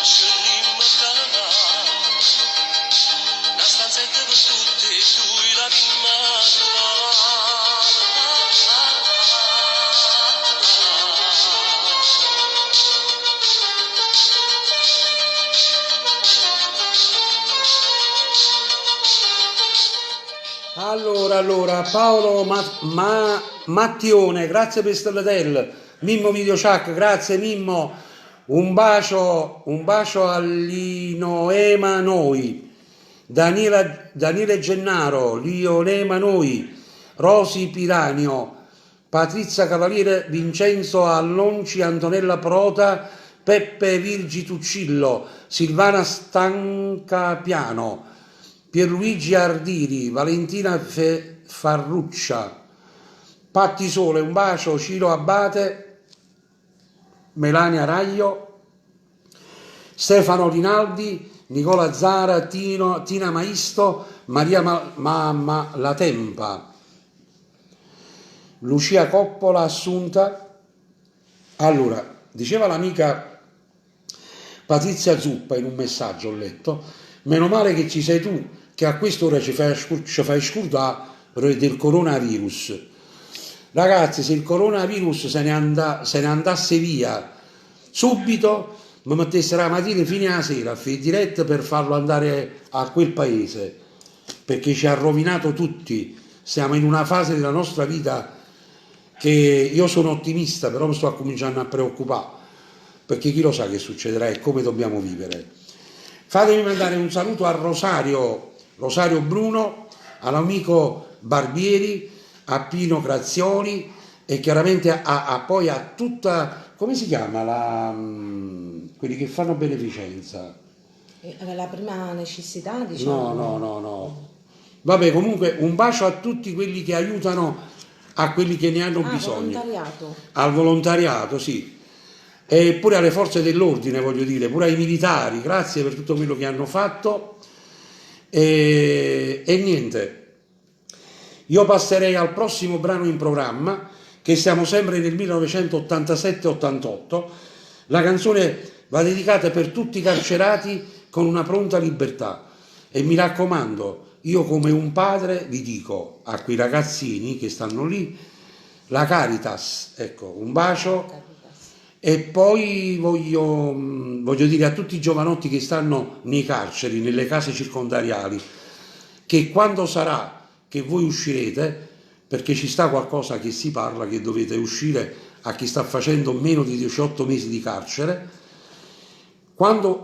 scendimmo a una stanzetta per tutti e due la prima Allora, Paolo Mattione, grazie per Stelletel, Mimmo Videochac, grazie Mimmo, un bacio all'Inoema Noi, Daniele Gennaro, Lionema Noi, Rosi Piranio, Patrizia Cavaliere, Vincenzo Allonci, Antonella Prota, Peppe Virgi Tuccillo, Silvana Stancapiano, Pierluigi Ardiri, Valentina Farruccia, Patti Sole, un bacio, Ciro Abate, Melania Raglio, Stefano Rinaldi, Nicola Zara, Tina Maisto, Maria La Tempa, Lucia Coppola, Assunta. Allora, diceva l'amica Patrizia Zuppa in un messaggio, ho letto, meno male che ci sei tu, che a quest'ora ci fai scordare del coronavirus. Ragazzi, se il coronavirus se ne andasse via subito, mi mettesse la mattina fino alla sera a fare diretta per farlo andare a quel paese, perché ci ha rovinato tutti. Siamo in una fase della nostra vita che io sono ottimista, però mi sto cominciando a preoccupare, perché chi lo sa che succederà e come dobbiamo vivere. Fatemi mandare un saluto a Rosario Bruno, all'amico Barbieri, a Pino Grazioli e chiaramente poi a tutta, come si chiama, quelli che fanno beneficenza? La prima necessità, diciamo. No. Vabbè, comunque un bacio a tutti quelli che aiutano a quelli che ne hanno bisogno. Volontariato. Al volontariato, sì. E pure alle forze dell'ordine, voglio dire, pure ai militari, grazie per tutto quello che hanno fatto. E niente, io passerei al prossimo brano in programma, che siamo sempre nel 1987-88. La canzone va dedicata per tutti i carcerati con una pronta libertà, e mi raccomando, io come un padre vi dico a quei ragazzini che stanno lì, la Caritas, ecco, un bacio. E poi voglio dire a tutti i giovanotti che stanno nei carceri, nelle case circondariali, che quando sarà che voi uscirete, perché ci sta qualcosa che si parla che dovete uscire a chi sta facendo meno di 18 mesi di carcere,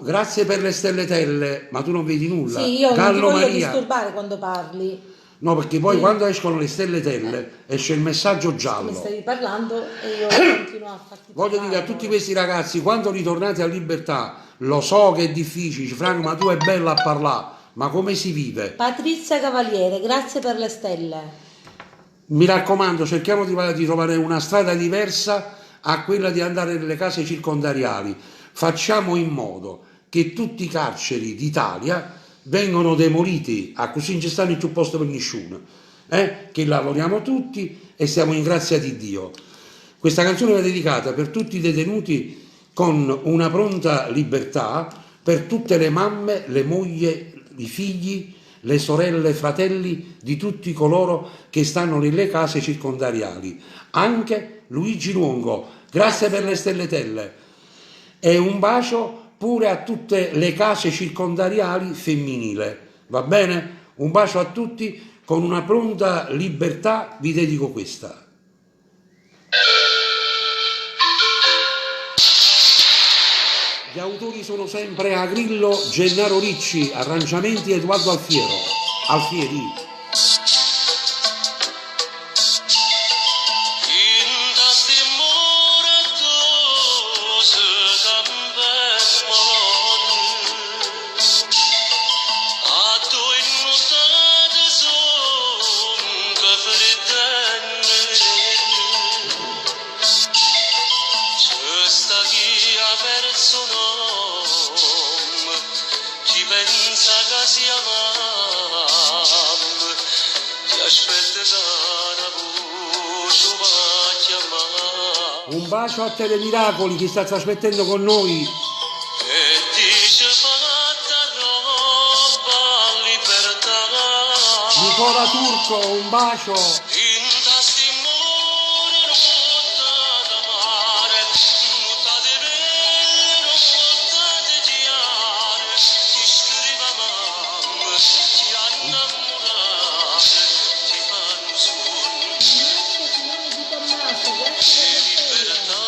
grazie per le stelletelle, ma tu non vedi nulla. Sì, io Gallo non ti voglio Maria. disturbare quando parli. No, perché poi Sì. quando escono le stelletelle esce il messaggio giallo. Come stavi parlando e io continuo a farti Voglio parlare. dire a tutti questi ragazzi, quando ritornate a libertà, lo so che è difficile, Franco, ma tu è bella a parlare, ma come si vive? Patrizia Cavaliere, grazie per le stelle. Mi raccomando, cerchiamo di trovare una strada diversa a quella di andare nelle case circondariali. Facciamo in modo che tutti i carceri d'Italia vengono demoliti, così non ci stanno più posto per nessuno, che lavoriamo tutti e siamo in grazia di Dio. Questa canzone è dedicata per tutti i detenuti con una pronta libertà, per tutte le mamme, le mogli, i figli, le sorelle, fratelli di tutti coloro che stanno nelle case circondariali, anche Luigi Luongo, grazie per le stelletelle, e un bacio pure a tutte le case circondariali femminili, va bene? Un bacio a tutti, con una pronta libertà vi dedico questa. Gli autori sono sempre Agrillo, Gennaro Ricci, arrangiamenti Edoardo Alfieri. Che Un bacio a Telemiracoli che sta trasmettendo con noi. E dice fatta roba libertà. Nicola Turco, un bacio. In testimone rotta da mare, rotta di vero, rotta di chiare, ti scriva mamma, ti ha innamorato, ti fanno sogni Grazie signore Di Tommaso, grazie di per la libertà.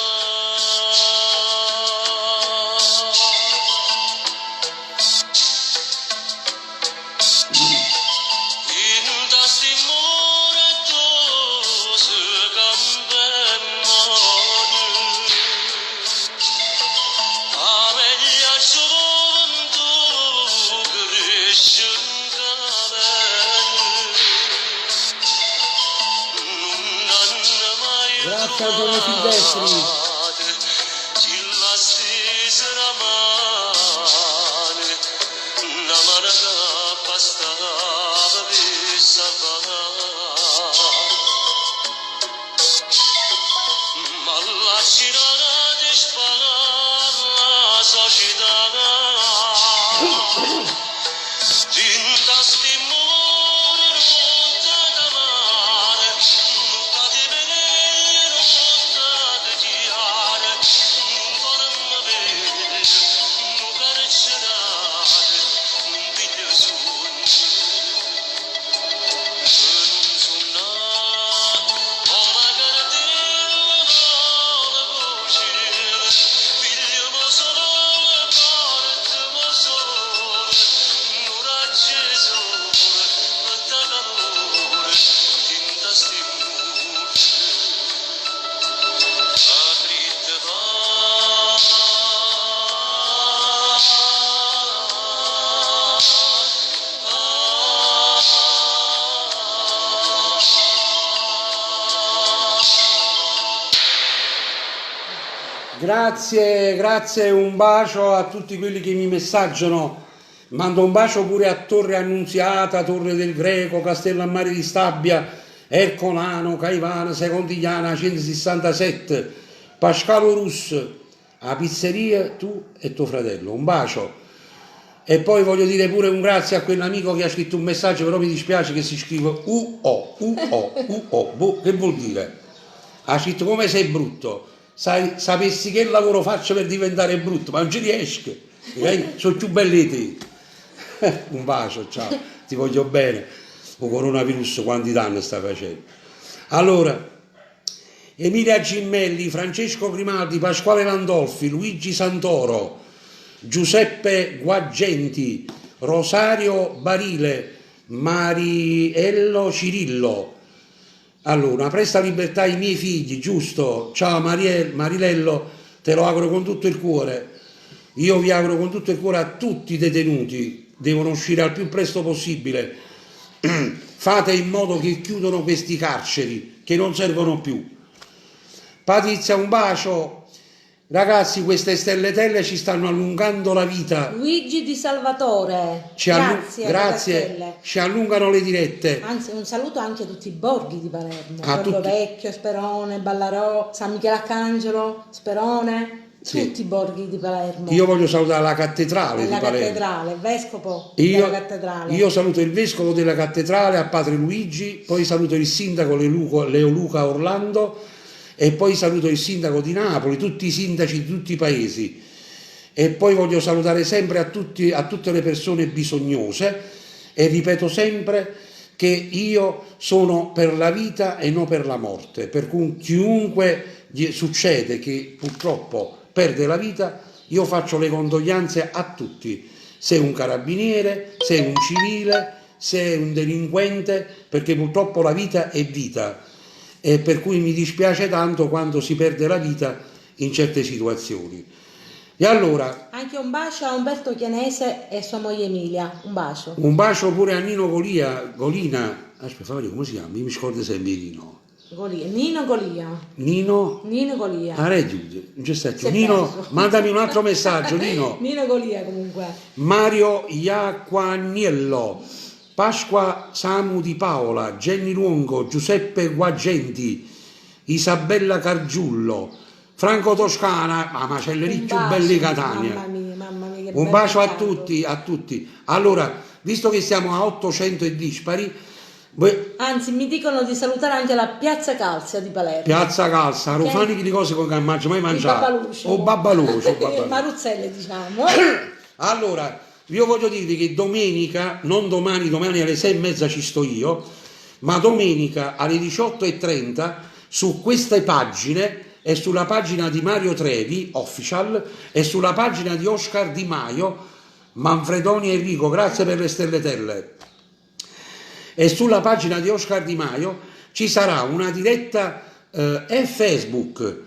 In testimone tu si cambia a meglio gioventù cresce un non hanno mai Grazie Antonio Silvestri. ci la stessa mano una mano che bastava per salvare ma la girata di spalla la società in testimone rotta da mare rotta di venere rotta di chiare non vorremmo vedere non carcerare non piglio sogni non sono nato come cartello da voce figlio mo solo porto mo solo non acceso da l'amore in testimone a dritte Grazie, un bacio a tutti quelli che mi messaggiano. Mando un bacio pure a Torre Annunziata, Torre del Greco, Castellammare di Stabia, Ercolano, Caivano, Secondigliana 167, Pascalo Russo, a pizzeria tu e tuo fratello. Un bacio. E poi voglio dire pure un grazie a quell'amico che ha scritto un messaggio, però mi dispiace che si scrive UO. Boh, che vuol dire? Ha scritto come sei brutto. Sapessi che lavoro faccio per diventare brutto, ma non ci riesco. Sono più belli di te. Un bacio, ciao, ti voglio bene. O coronavirus quanti danni sta facendo? Allora, Emilia Gimmelli, Francesco Grimaldi, Pasquale Landolfi, Luigi Santoro, Giuseppe Guagenti, Rosario Barile, Mariello Cirillo. Allora, una presta libertà ai miei figli, giusto? Ciao Marilello, te lo auguro con tutto il cuore. Io vi auguro con tutto il cuore a tutti i detenuti, devono uscire al più presto possibile. Fate in modo che chiudano questi carceri, che non servono più. Patrizia, un bacio. Ragazzi, queste stelletelle ci stanno allungando la vita. Luigi Di Salvatore, Grazie, Stelle. ci allungano le dirette. Anzi, un saluto anche a tutti i borghi di Palermo, A Borgo tutti. Vecchio, Sperone, Ballarò, San Michele Arcangelo, Sperone, Sì. tutti i borghi di Palermo. Io voglio salutare la cattedrale la di Palermo. cattedrale, il vescovo della cattedrale. Io saluto il vescovo della cattedrale, a padre Luigi, poi saluto il sindaco Leo Luca Orlando e poi saluto il sindaco di Napoli, tutti i sindaci di tutti i paesi. E poi voglio salutare sempre a tutte le persone bisognose e ripeto sempre che io sono per la vita e non per la morte, per cui chiunque gli succede che purtroppo perde la vita, io faccio le condoglianze a tutti, se è un carabiniere, se è un civile, se è un delinquente, perché purtroppo la vita è vita e per cui mi dispiace tanto quando si perde la vita in certe situazioni. E allora, Anche un bacio a Umberto Chianese e sua moglie Emilia, un bacio. un bacio pure a Nino Golina, aspetta, fammi come si chiama? Io mi scordo sempre Nino. Nino Golia. Nino Nino Golia. non c'è stato. Si è Nino, perso. mandami un altro messaggio, Nino. Nino Golia comunque. Mario Iaquaniello, Pasqua Samu di Paola, Jenny Luongo, Giuseppe Guagenti, Isabella Cargiullo, Franco Toscana, la macelleria più bella di Catania. Mamma mia, che Un bel bacio a canto. tutti, a tutti. Allora, visto che siamo a 800 e dispari, Anzi, mi dicono di salutare anche la Piazza Calzia di Palermo. Piazza Calza, Rufani che di cose con che mangio mai mangiato. O Babbalucio. Maruzzelle, diciamo. Allora, io voglio dirvi che domenica, non domani, domani alle 6:30 ci sto io, ma domenica alle 18:30 su queste pagine e sulla pagina di Mario Trevi, official, e sulla pagina di Oscar Di Maio, Manfredoni Enrico, grazie per le stelletelle, e sulla pagina di Oscar Di Maio ci sarà una diretta e Facebook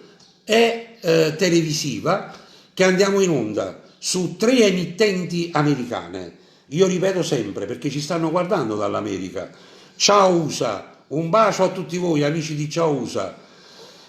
e televisiva che andiamo in onda su 3 emittenti americane. Io ripeto sempre perché ci stanno guardando dall'America. Ciao USA, un bacio a tutti voi amici di Ciao USA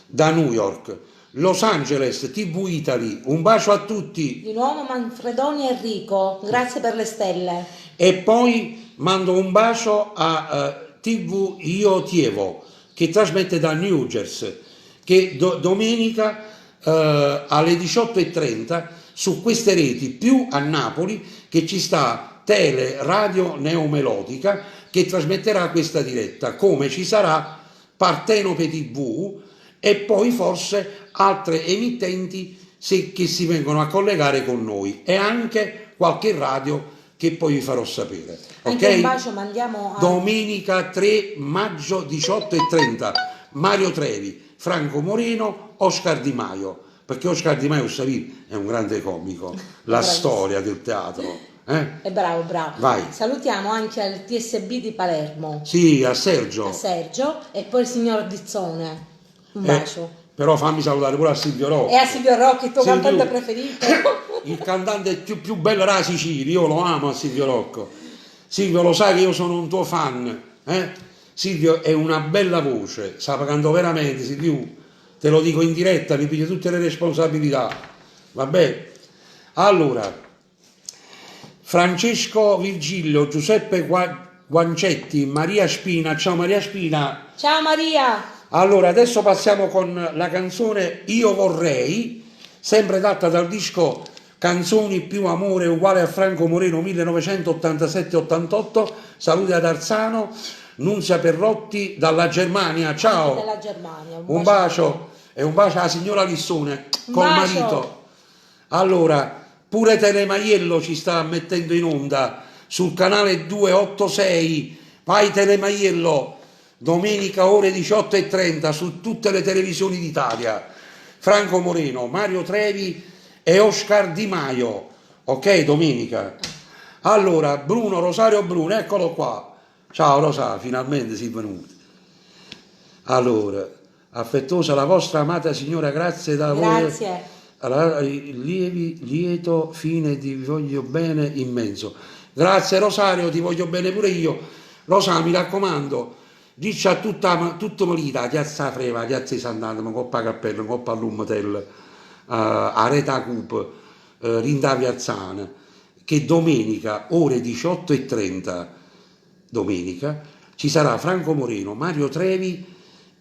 da New York. Los Angeles, TV Italy, un bacio a tutti. Di nuovo Manfredoni Enrico, grazie per le stelle. E poi mando un bacio a TV Io Tievo che trasmette da New Jersey, che domenica alle 18:30 su queste reti, più a Napoli che ci sta Tele Radio Neomelodica che trasmetterà questa diretta, come ci sarà Partenope TV e poi forse altre emittenti che si vengono a collegare con noi e anche qualche radio che poi vi farò sapere. Anche Ok? un bacio mandiamo a... Domenica 3 maggio 18:30 Mario Trevi, Franco Moreno, Oscar Di Maio, perché Oscar Di Maio è un grande comico, la Bravissimo. storia del teatro. È bravo. Vai. Salutiamo anche al TSB di Palermo, Sì, a Sergio. a Sergio e poi il signor Dizzone. Un bacio. Però fammi salutare pure a Silvio Rocco. E a Silvio Rocchi, il tuo Silvio, cantante preferito. il cantante più bello della Sicilia, io lo amo a Silvio Rocco. Silvio, lo sai che io sono un tuo fan, eh? Silvio è una bella voce, sta pagando veramente, Silvio, te lo dico in diretta, mi piglio tutte le responsabilità, vabbè? Allora, Francesco Virgilio, Giuseppe Guancetti, Maria Spina, ciao Maria Spina. Ciao Maria. Allora, adesso passiamo con la canzone Io Vorrei, sempre tratta dal disco Canzoni più amore uguale a Franco Moreno 1987-88. Saluti ad Arzano, Nunzia Perrotti dalla Germania, ciao. Della Germania. Un bacio e un bacio alla signora Lissone Un col bacio. marito. Allora, pure Telemaiello ci sta mettendo in onda sul canale 286. Vai Telemaiello, domenica ore 18:30 su tutte le televisioni d'Italia. Franco Moreno, Mario Trevi e Oscar Di Maio, ok, domenica. Allora, Rosario Bruno, eccolo qua. Ciao Rosario, finalmente sei venuto. Allora, affettuosa la vostra amata signora, grazie da voi. Grazie. Allora, lieto fine, ti voglio bene immenso. Grazie Rosario, ti voglio bene pure io. Rosario, mi raccomando, dici a tutto Molita, Piazza Freva, Piazza di Sant'Anna, Coppa Cappello, Coppa Lumetel, Areta Cup, Rinda Piazzana, che domenica ore 18:30 domenica ci sarà Franco Moreno, Mario Trevi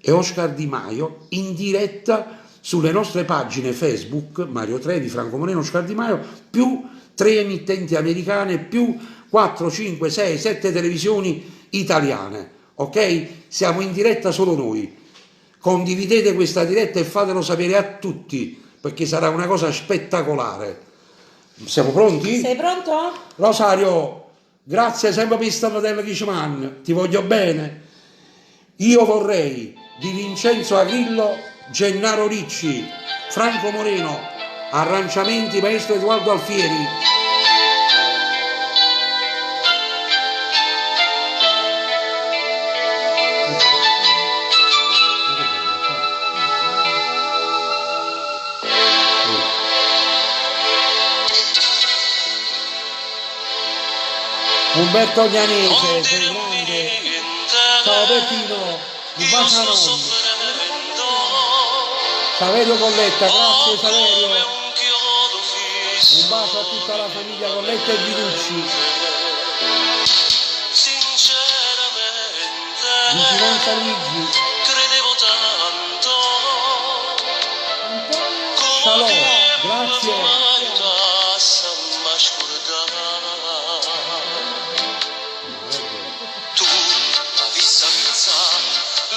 e Oscar Di Maio in diretta sulle nostre pagine Facebook, Mario Trevi, Franco Moreno, Oscar Di Maio, più 3 emittenti americane, più 4, 5, 6, 7 televisioni italiane, ok? Siamo in diretta solo noi. Condividete questa diretta e fatelo sapere a tutti, perché sarà una cosa spettacolare. Siamo pronti? Sei pronto? Rosario, grazie sempre per questa modella Kishman, ti voglio bene. Io vorrei di Vincenzo Agrillo, Gennaro Ricci, Franco Moreno, arrangiamenti maestro Edoardo Alfieri. Umberto Gnanese, sei grande. Ciao Bettino, un bacio a noi. Saverio Colletta, grazie Saverio. Un bacio a tutta la famiglia Colletta e Viducci. Forza Luigi. credevo tanto. Shalom, grazie. Tu avevi senza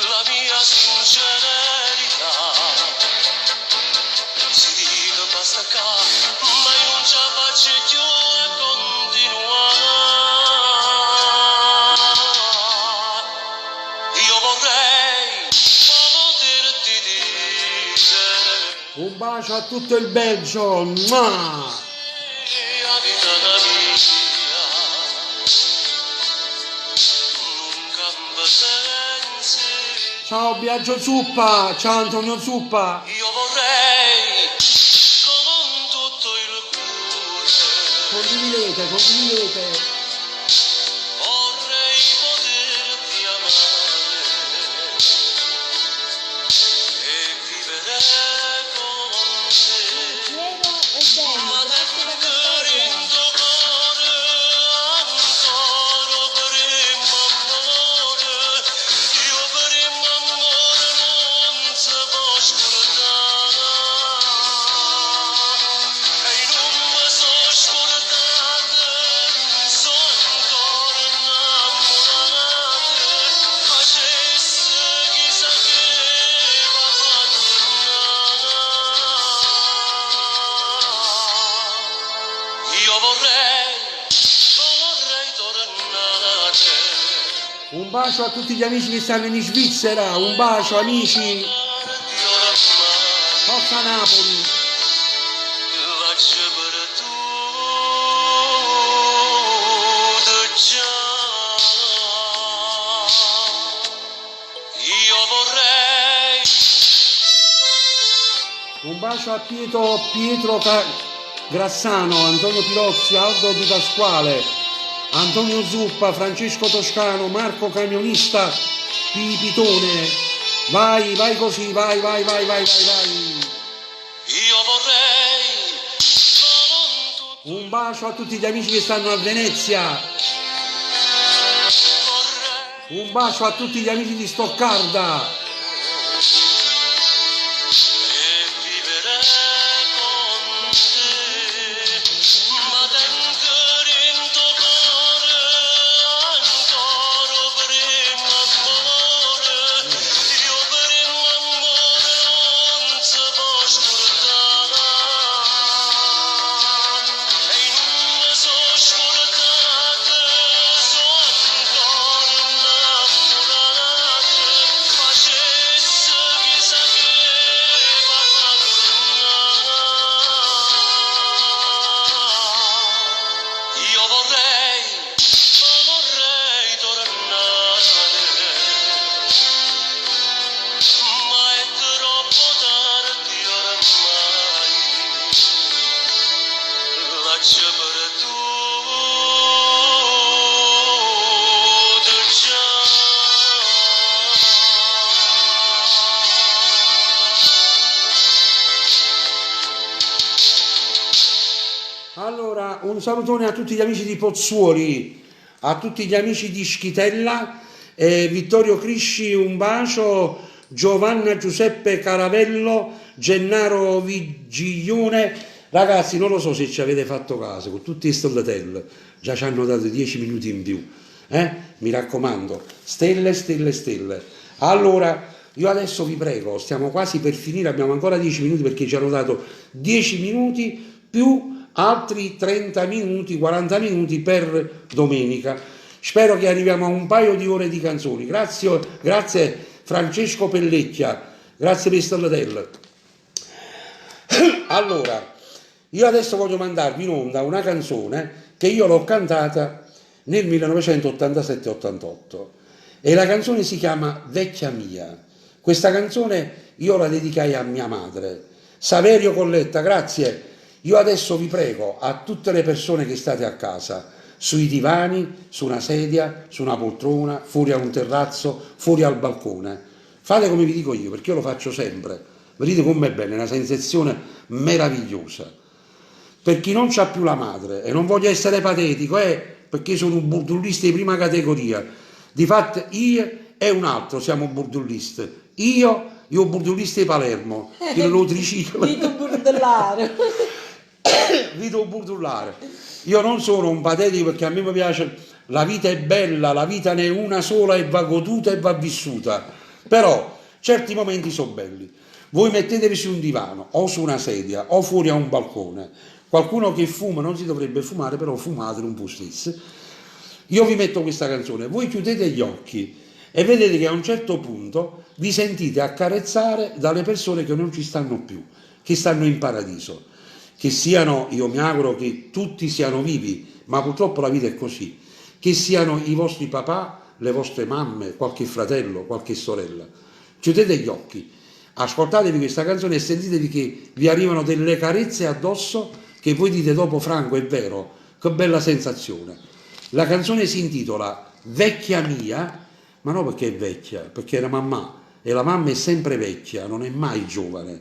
la mia sincerità. Si dica basta qua, ma io non ce la faccio più e continuare. Io vorrei poterti dire Un bacio a tutto il Belgio. Mua! la vita mia non cambia sensi. Ciao Biagio Zuppa, ciao Antonio Zuppa. Io vorrei con tutto il cuore, Condividete. vorrei poterti amare e vivere con te. Piero e Bello, Ma grazie per la storia. dentro cuore ancora avremo amore, io avremo amore non si può scordare, e non mi sono scordate, sono ancora innamorate, facesse chissà che va tornare. Io vorrei tornare. Un bacio a tutti gli amici che stanno in Svizzera. Un bacio amici. Dio oramai, Forza Napoli. lascia per tutto già. Io vorrei Un bacio a Pietro Grassano, Antonio Pilozzi, Aldo Di Pasquale, Antonio Zuppa, Francesco Toscano, Marco Camionista, Pipitone. Vai così, vai. Io vorrei con tutto Un bacio a tutti gli amici che stanno a Venezia. vorrei Un bacio a tutti gli amici di Stoccarda. e vivere con te, ma dentro cuore ancora avremo amore, io avremo amore non si può scordare, e non mi sono scordate, sono ancora innamorate, facesse chissà che va tornare. Io vorrei tornare, ma è troppo tardi oramai, lascia per tutto già. Allora, un salutone a tutti gli amici di Pozzuoli, a tutti gli amici di Schitella, Vittorio Crisci, un bacio, Giovanna Giuseppe Caravello, Gennaro Vigiglione. Ragazzi, non lo so se ci avete fatto caso, con tutti questi hotel, già ci hanno dato 10 minuti in più. Mi raccomando, stelle. Allora, io adesso vi prego, stiamo quasi per finire, abbiamo ancora 10 minuti perché ci hanno dato 10 minuti più altri 30 minuti, 40 minuti per domenica. Spero che arriviamo a un paio di ore di canzoni. Grazie Francesco Pellecchia, grazie per Stellatella. Allora, io adesso voglio mandarvi in onda una canzone che io l'ho cantata nel 1987-88 e la canzone si chiama Vecchia mia. Questa canzone io la dedicai a mia madre. Saverio Colletta, grazie. Io adesso vi prego a tutte le persone che state a casa, sui divani, su una sedia, su una poltrona, fuori a un terrazzo, fuori al balcone, fate come vi dico io, perché io lo faccio sempre. Vedete com'è bene, è una sensazione meravigliosa. Per chi non c'ha più la madre, e non voglio essere patetico, perché sono un bullista di prima categoria, difatti io e un altro siamo burdullisti. Io burdulista di Palermo, che lo triciclo. Vito Burdellare. Vito Burdullare. Io non sono un patetico perché a me mi piace, la vita è bella, la vita ne è una sola e va goduta e va vissuta, però certi momenti sono belli. Voi mettetevi su un divano o su una sedia o fuori a un balcone, qualcuno che fuma, non si dovrebbe fumare, però fumate un po' stesso. Io vi metto questa canzone, voi chiudete gli occhi e vedete che a un certo punto vi sentite accarezzare dalle persone che non ci stanno più, che stanno in paradiso, che siano, io mi auguro che tutti siano vivi, ma purtroppo la vita è così, che siano i vostri papà, le vostre mamme, qualche fratello, qualche sorella. Chiudete gli occhi, ascoltatevi questa canzone e sentitevi che vi arrivano delle carezze addosso che voi dite dopo: Franco, è vero, che bella sensazione. La canzone si intitola Vecchia mia, ma non perché è vecchia, perché è la mamma, e la mamma è sempre vecchia, non è mai giovane,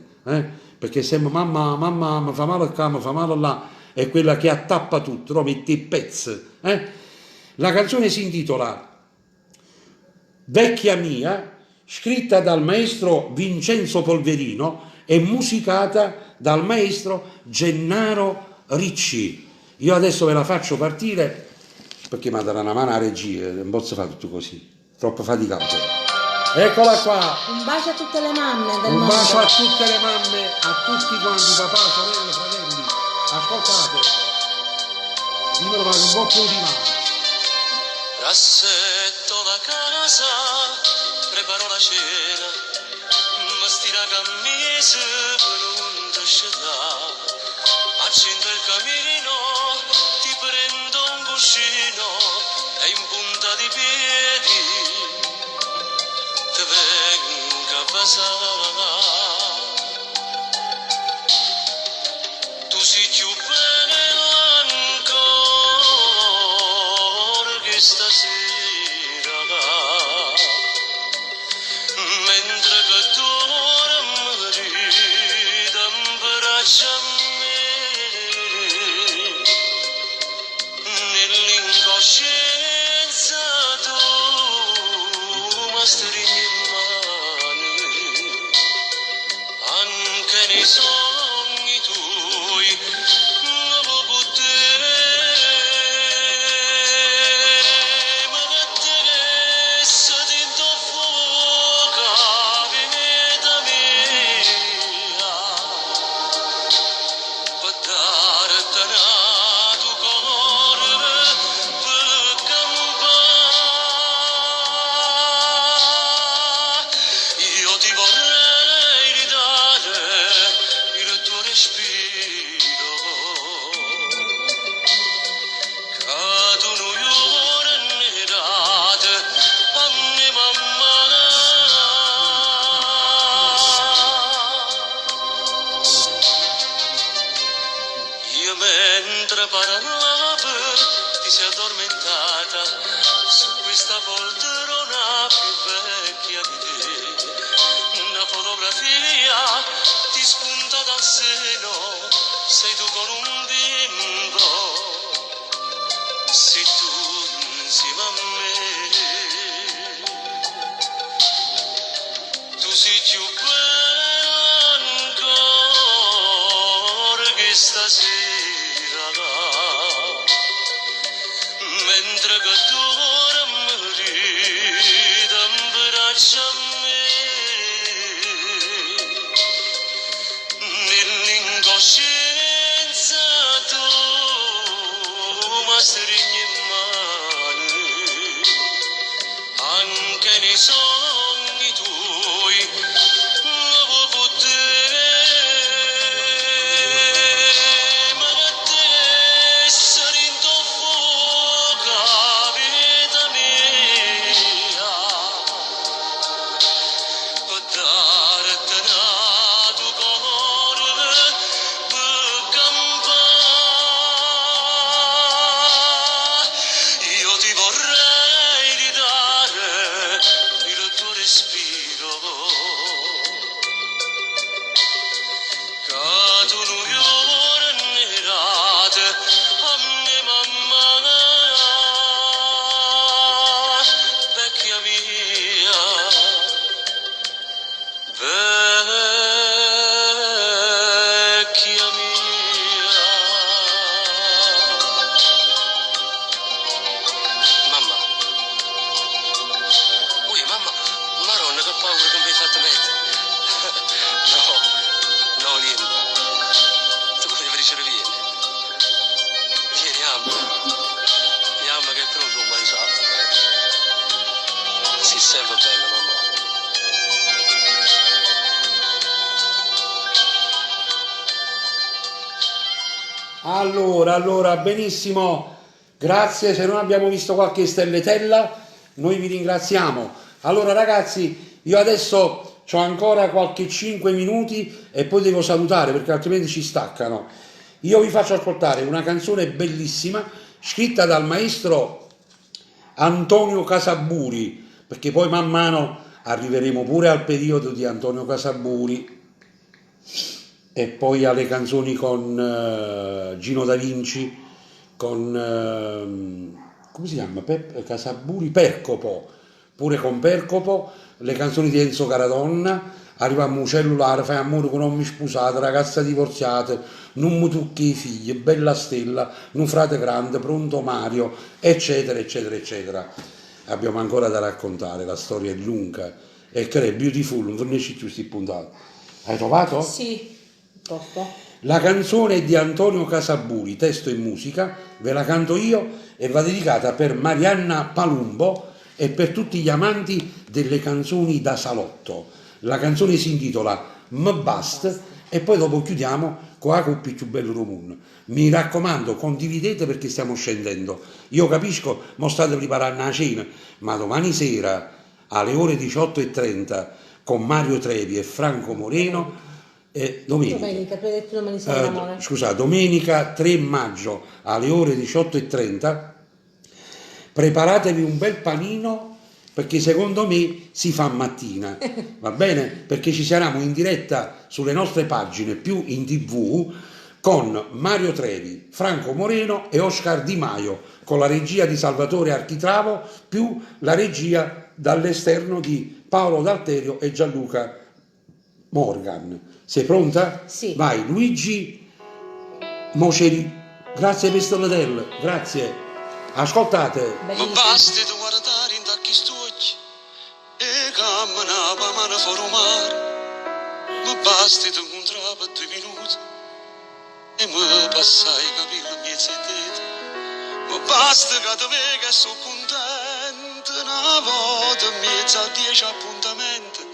perché sempre mamma, mi fa male qua, mi fa male là, è quella che attappa tutto, no? Mette i pezzi. La canzone si intitola Vecchia mia, scritta dal maestro Vincenzo Polverino e musicata dal maestro Gennaro Ricci. Io adesso ve la faccio partire perché mi darà una mano a regia, non posso fare tutto così, troppo faticato. Eccola qua. Un bacio a tutte le mamme del Un mondo. bacio a tutte le mamme, a tutti quanti, papà, sorelle, fratelli. Ascoltate. Dimmelo fare un po' più di mano. Rassetto la casa, preparo la cena, mi stira cammise per non descendere, accendo il camino, ti prendo un cuscino e in punta di piedi ti vengo a basare. Tu sei più bene ancora che stasera, mentre che dormi t'abbraccio a me, nell'incoscienza tu mi stringi in mano, anche nei sogni tuoi non può potere, ma se dentro fuoco vita mia, per darti nato cuore per campare. Io ti vorrei ridare il tuo respiro, cadono ore nerate a mia mamma. Io mentre parlavo ti sei addormentata su questa poltrona più vecchia di te. Una fotografia ti spunta dal seno, sei tu con un bimbo, sei tu insieme a me. Tu sei più bella ancora che stasera, mentre che dormi t'abbraccio a me, nell'incoscienza tu mi stringi in mano, anche nei sogni tuoi non può potere, ma per te se dentro fuoco vita mia, per darti nato cuore per campare. Io ti vorrei ridare il Sì, sempre bella, mamma. Allora, benissimo, grazie, se non abbiamo visto qualche stelletella, noi vi ringraziamo. Allora ragazzi, io adesso ho ancora qualche 5 minuti e poi devo salutare perché altrimenti ci staccano. Io vi faccio ascoltare una canzone bellissima scritta dal maestro Antonio Casaburi, perché poi man mano arriveremo pure al periodo di Antonio Casaburi e poi alle canzoni con Gino Da Vinci, con come si chiama? Casaburi, Percopo, pure con Percopo, le canzoni di Enzo Caradonna, arriviamo un cellulare, fai amore con uomini sposati, ragazza divorziata, non mi tocchi i figli, bella stella, un frate grande, pronto Mario, eccetera, eccetera, eccetera. Abbiamo ancora da raccontare, la storia è lunga e che è beautiful, non finisce più sti puntati. Hai trovato? Sì, troppo. La canzone è di Antonio Casaburi, testo e musica, ve la canto io e va dedicata per Marianna Palumbo e per tutti gli amanti delle canzoni da salotto. La canzone si intitola M'Bast e poi dopo chiudiamo con la coppia più bello del mondo. Mi raccomando, condividete perché stiamo scendendo. Io capisco, mo state preparando una cena, ma domani sera alle ore 18:30 con Mario Trevi e Franco Moreno Domenica, tu hai detto domani sera, amore. scusa, domenica 3 maggio alle ore 18:30 preparatevi un bel panino perché secondo me si fa mattina, va bene? Perché ci saranno in diretta sulle nostre pagine più in TV con Mario Trevi, Franco Moreno e Oscar Di Maio con la regia di Salvatore Architravo più la regia dall'esterno di Paolo D'Alterio e Gianluca Morgan. Sei pronta? Sì. Vai, Luigi Moceri. Grazie per Stellatelle, grazie. Ascoltate. Ma Bellissimo. basti tu guardare in tacchi stuocchi e camminava mano fuori mare. Ma basti tu incontrava 2 minuti e mi passai i capelli miei sedete. Ma basta che te vega e sono contento una volta in mezzo a 10 appuntamenti.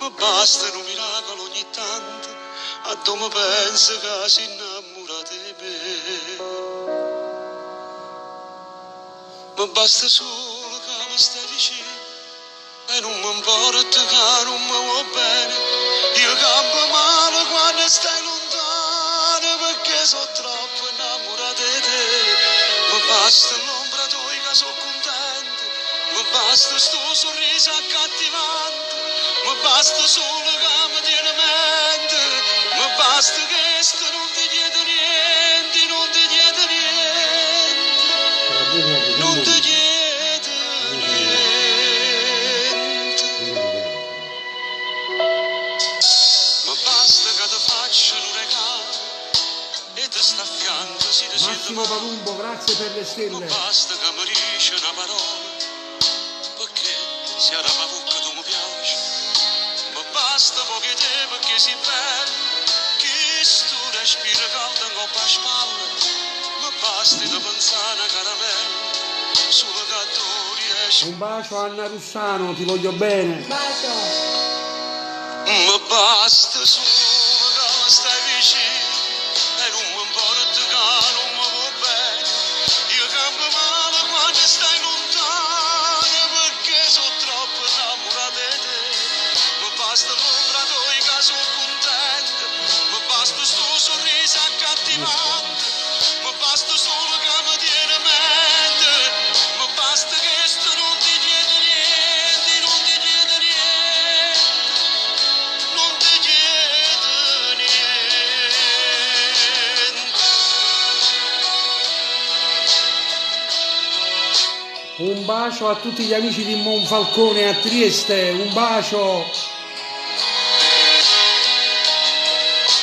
Ma basta un miracolo ogni tanto a dove penso che si innamora di me. Ma basta solo che mi stai vicino e non mi importa che non mi va bene. Io campo male quando stai lontano perché sono troppo innamorato di te. Ma basta l'ombra tua che sono contento, ma basta sto sorriso accattivante, ma basta solo che mi tiene mente, ma basta che sto non ti chiedo niente, non ti chiedo niente. Non ti chiedo niente, ma basta che ti faccia un regalo e ti sta a fianco si ti sente Massimo Palumbo, grazie per le ma stelle. basta che mi dice una parola perché se alla bocca tu mi piaci, ma basta poche te perché sei bello che sto respiro caldo in coppa a spalle, ma basta di pensare a caramella solo che tu riesci. Un bacio Anna Russano, ti voglio bene. Bacio. Ma basta solo che stai vicino e non mi importa che non mi va bene. Io campo male quando stai lontano perché sono troppo innamorato di te. Ma basta l'ombra tua che sono contento, ma basta sto sorriso accattivante, ma basta solo che mi tiene mente, ma basta che sto non ti chiedo niente, non ti chiedo niente. Non ti chiedo niente. Un bacio a tutti gli amici di Monfalcone a Trieste, un bacio.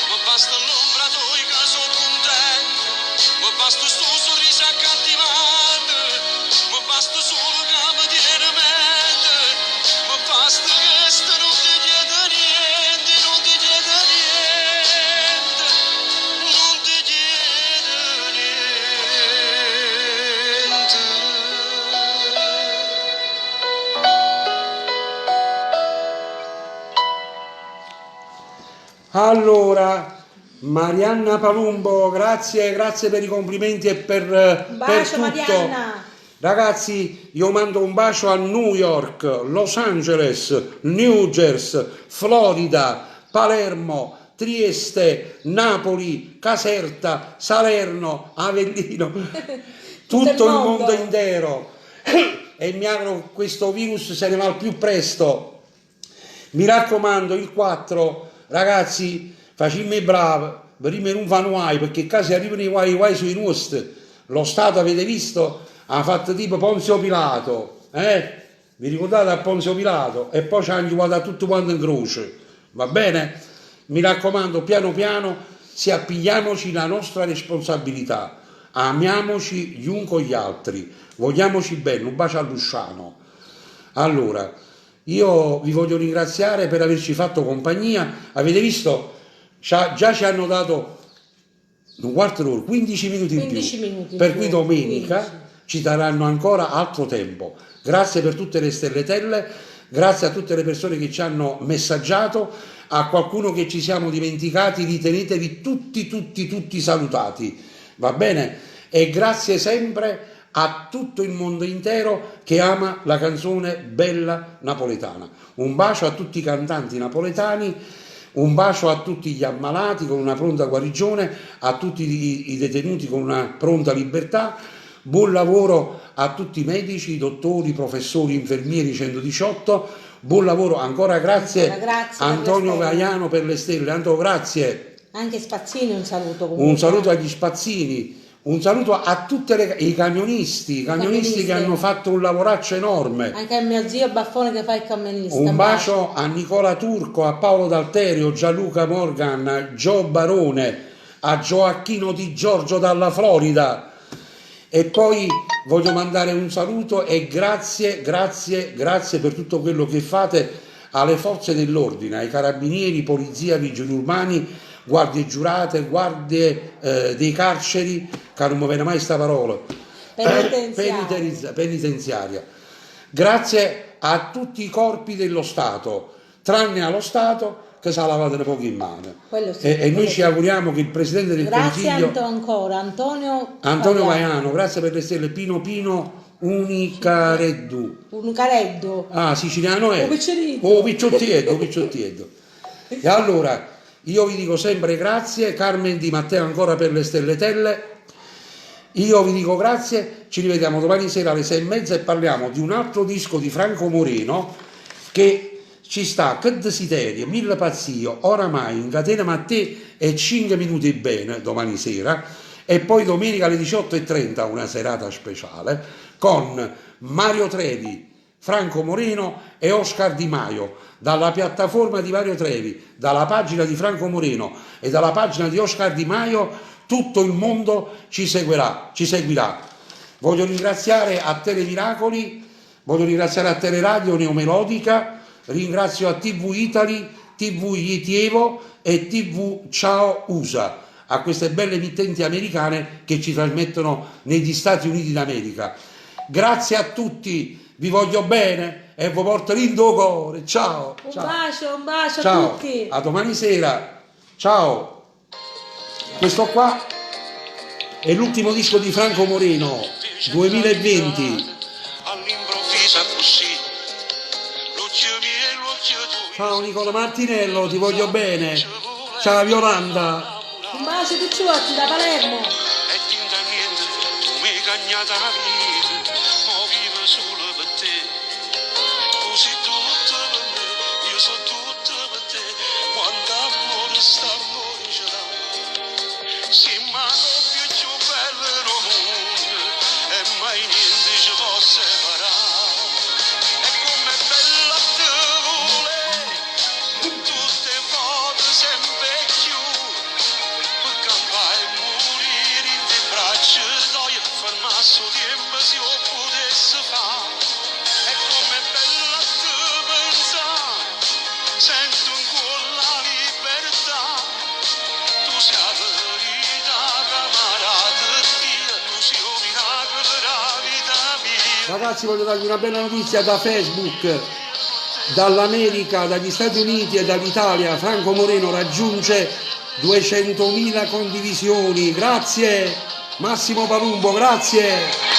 Ma basta l'ombra tua che sono contento, ma basta sto sorriso accattivante, ma basta solo che mi tiene mente, ma basta che sto non ti chiedo niente, non ti chiedo niente, non ti chiedo niente. Allora, Marianna Palumbo, grazie per i complimenti e per bacio, tutto. Marianna. Ragazzi, io mando un bacio a New York, Los Angeles, New Jersey, Florida, Palermo, Trieste, Napoli, Caserta, Salerno, Avellino, tutto il mondo intero. E mi auguro che questo virus se ne va al più presto. Mi raccomando, il 4, ragazzi, facciamo bravi, prima non fanno guai, perché quasi arrivano i guai sui nostri. Lo Stato, avete visto, ha fatto tipo Ponzio Pilato, vi ricordate a Ponzio Pilato? E poi ci hanno guardato tutto quanto in croce, va bene? Mi raccomando, piano piano, si appigliamoci la nostra responsabilità, amiamoci gli uni con gli altri, vogliamoci bene, un bacio a Luciano. Allora, io vi voglio ringraziare per averci fatto compagnia, avete visto, già ci hanno dato un quarto d'ora, 15 minuti in 15 più, minuti in per più, cui domenica 15. ci daranno ancora altro tempo. Grazie per tutte le stelletelle, grazie a tutte le persone che ci hanno messaggiato, a qualcuno che ci siamo dimenticati, ritenetevi tutti salutati, va bene? E grazie sempre a tutto il mondo intero che ama la canzone bella napoletana. Un bacio a tutti i cantanti napoletani, un bacio a tutti gli ammalati con una pronta guarigione, a tutti i detenuti con una pronta libertà. Buon lavoro a tutti i medici, dottori, professori, infermieri 118. Buon lavoro, ancora grazie, Grazie Antonio per le stelle. Gaiano per le stelle. Antonio, grazie. Anche Spazzini un saluto. Comunque. Un saluto agli spazzini, un saluto a tutti i camionisti che hanno fatto un lavoraccio enorme. Anche a mio zio Baffone che fa il camionista. Un bacio a Nicola Turco, a Paolo D'Alterio, Gianluca Morgan, a Gio Barone, a Gioacchino Di Giorgio dalla Florida. E poi voglio mandare un saluto e grazie per tutto quello che fate alle forze dell'ordine, ai carabinieri, polizia, vigili urbani, guardie giurate, guardie dei carceri, che non mi viene mai sta parola, penitenziaria. Grazie a tutti i corpi dello Stato, tranne allo Stato che si è lavato le poche in mano. Sì, e noi ci auguriamo che il Presidente del Consiglio, ancora Antonio Gaiano, grazie per le stelle, Pino Unicareddu. Unicareddu. Siciliano è? O Picciottietto. E allora, io vi dico sempre grazie, Carmen Di Matteo ancora per le stelletelle, io vi dico grazie, ci rivediamo domani sera alle 6:30 e parliamo di un altro disco di Franco Moreno che ci sta, che desiderio, mille pazzie, oramai in catena ma te e 5 minuti bene domani sera, e poi domenica alle 18:30 una serata speciale con Mario Trevi, Franco Moreno e Oscar Di Maio, dalla piattaforma di Mario Trevi, dalla pagina di Franco Moreno e dalla pagina di Oscar Di Maio, tutto il mondo ci seguirà. Voglio ringraziare a Telemiracoli, voglio ringraziare a Teleradio Neomelodica, ringrazio a TV Italy, TV Yetievo e TV Ciao USA, a queste belle emittenti americane che ci trasmettono negli Stati Uniti d'America. Grazie a tutti, vi voglio bene e vi porto lindo cuore. Ciao. Un bacio Ciao. a tutti. A domani sera. Ciao. Questo qua è l'ultimo disco di Franco Moreno, 2020. All'improvviso così, l'occhio mio, l'occhio tuo. Ciao Nicola Martinello, ti voglio bene. Ciao Violanda. Un bacio a tutti da Palermo. E tinta niente, tu mi hai cagnata la vita, mo vivo solo per te. Tu sei tutto per me, io sono tutto per te. Quando amore sta amore ce l'ha. Sei ma coppia più bella del mondo, e mai niente ci può separare. E come bella te vuole, tutte volte sempre più. Per campare e morire in te braccia, doia fermarsi il tempo se lo potesse fare. E come bella te pensare, sento ancora la libertà. Tu sei la verità, camarata mia, tu sei un miracolo della vita mia. Ragazzi, voglio darvi una bella notizia da Facebook. dall'America, dagli Stati Uniti e dall'Italia, Franco Moreno raggiunge 200.000 condivisioni. Grazie Massimo Palumbo, grazie.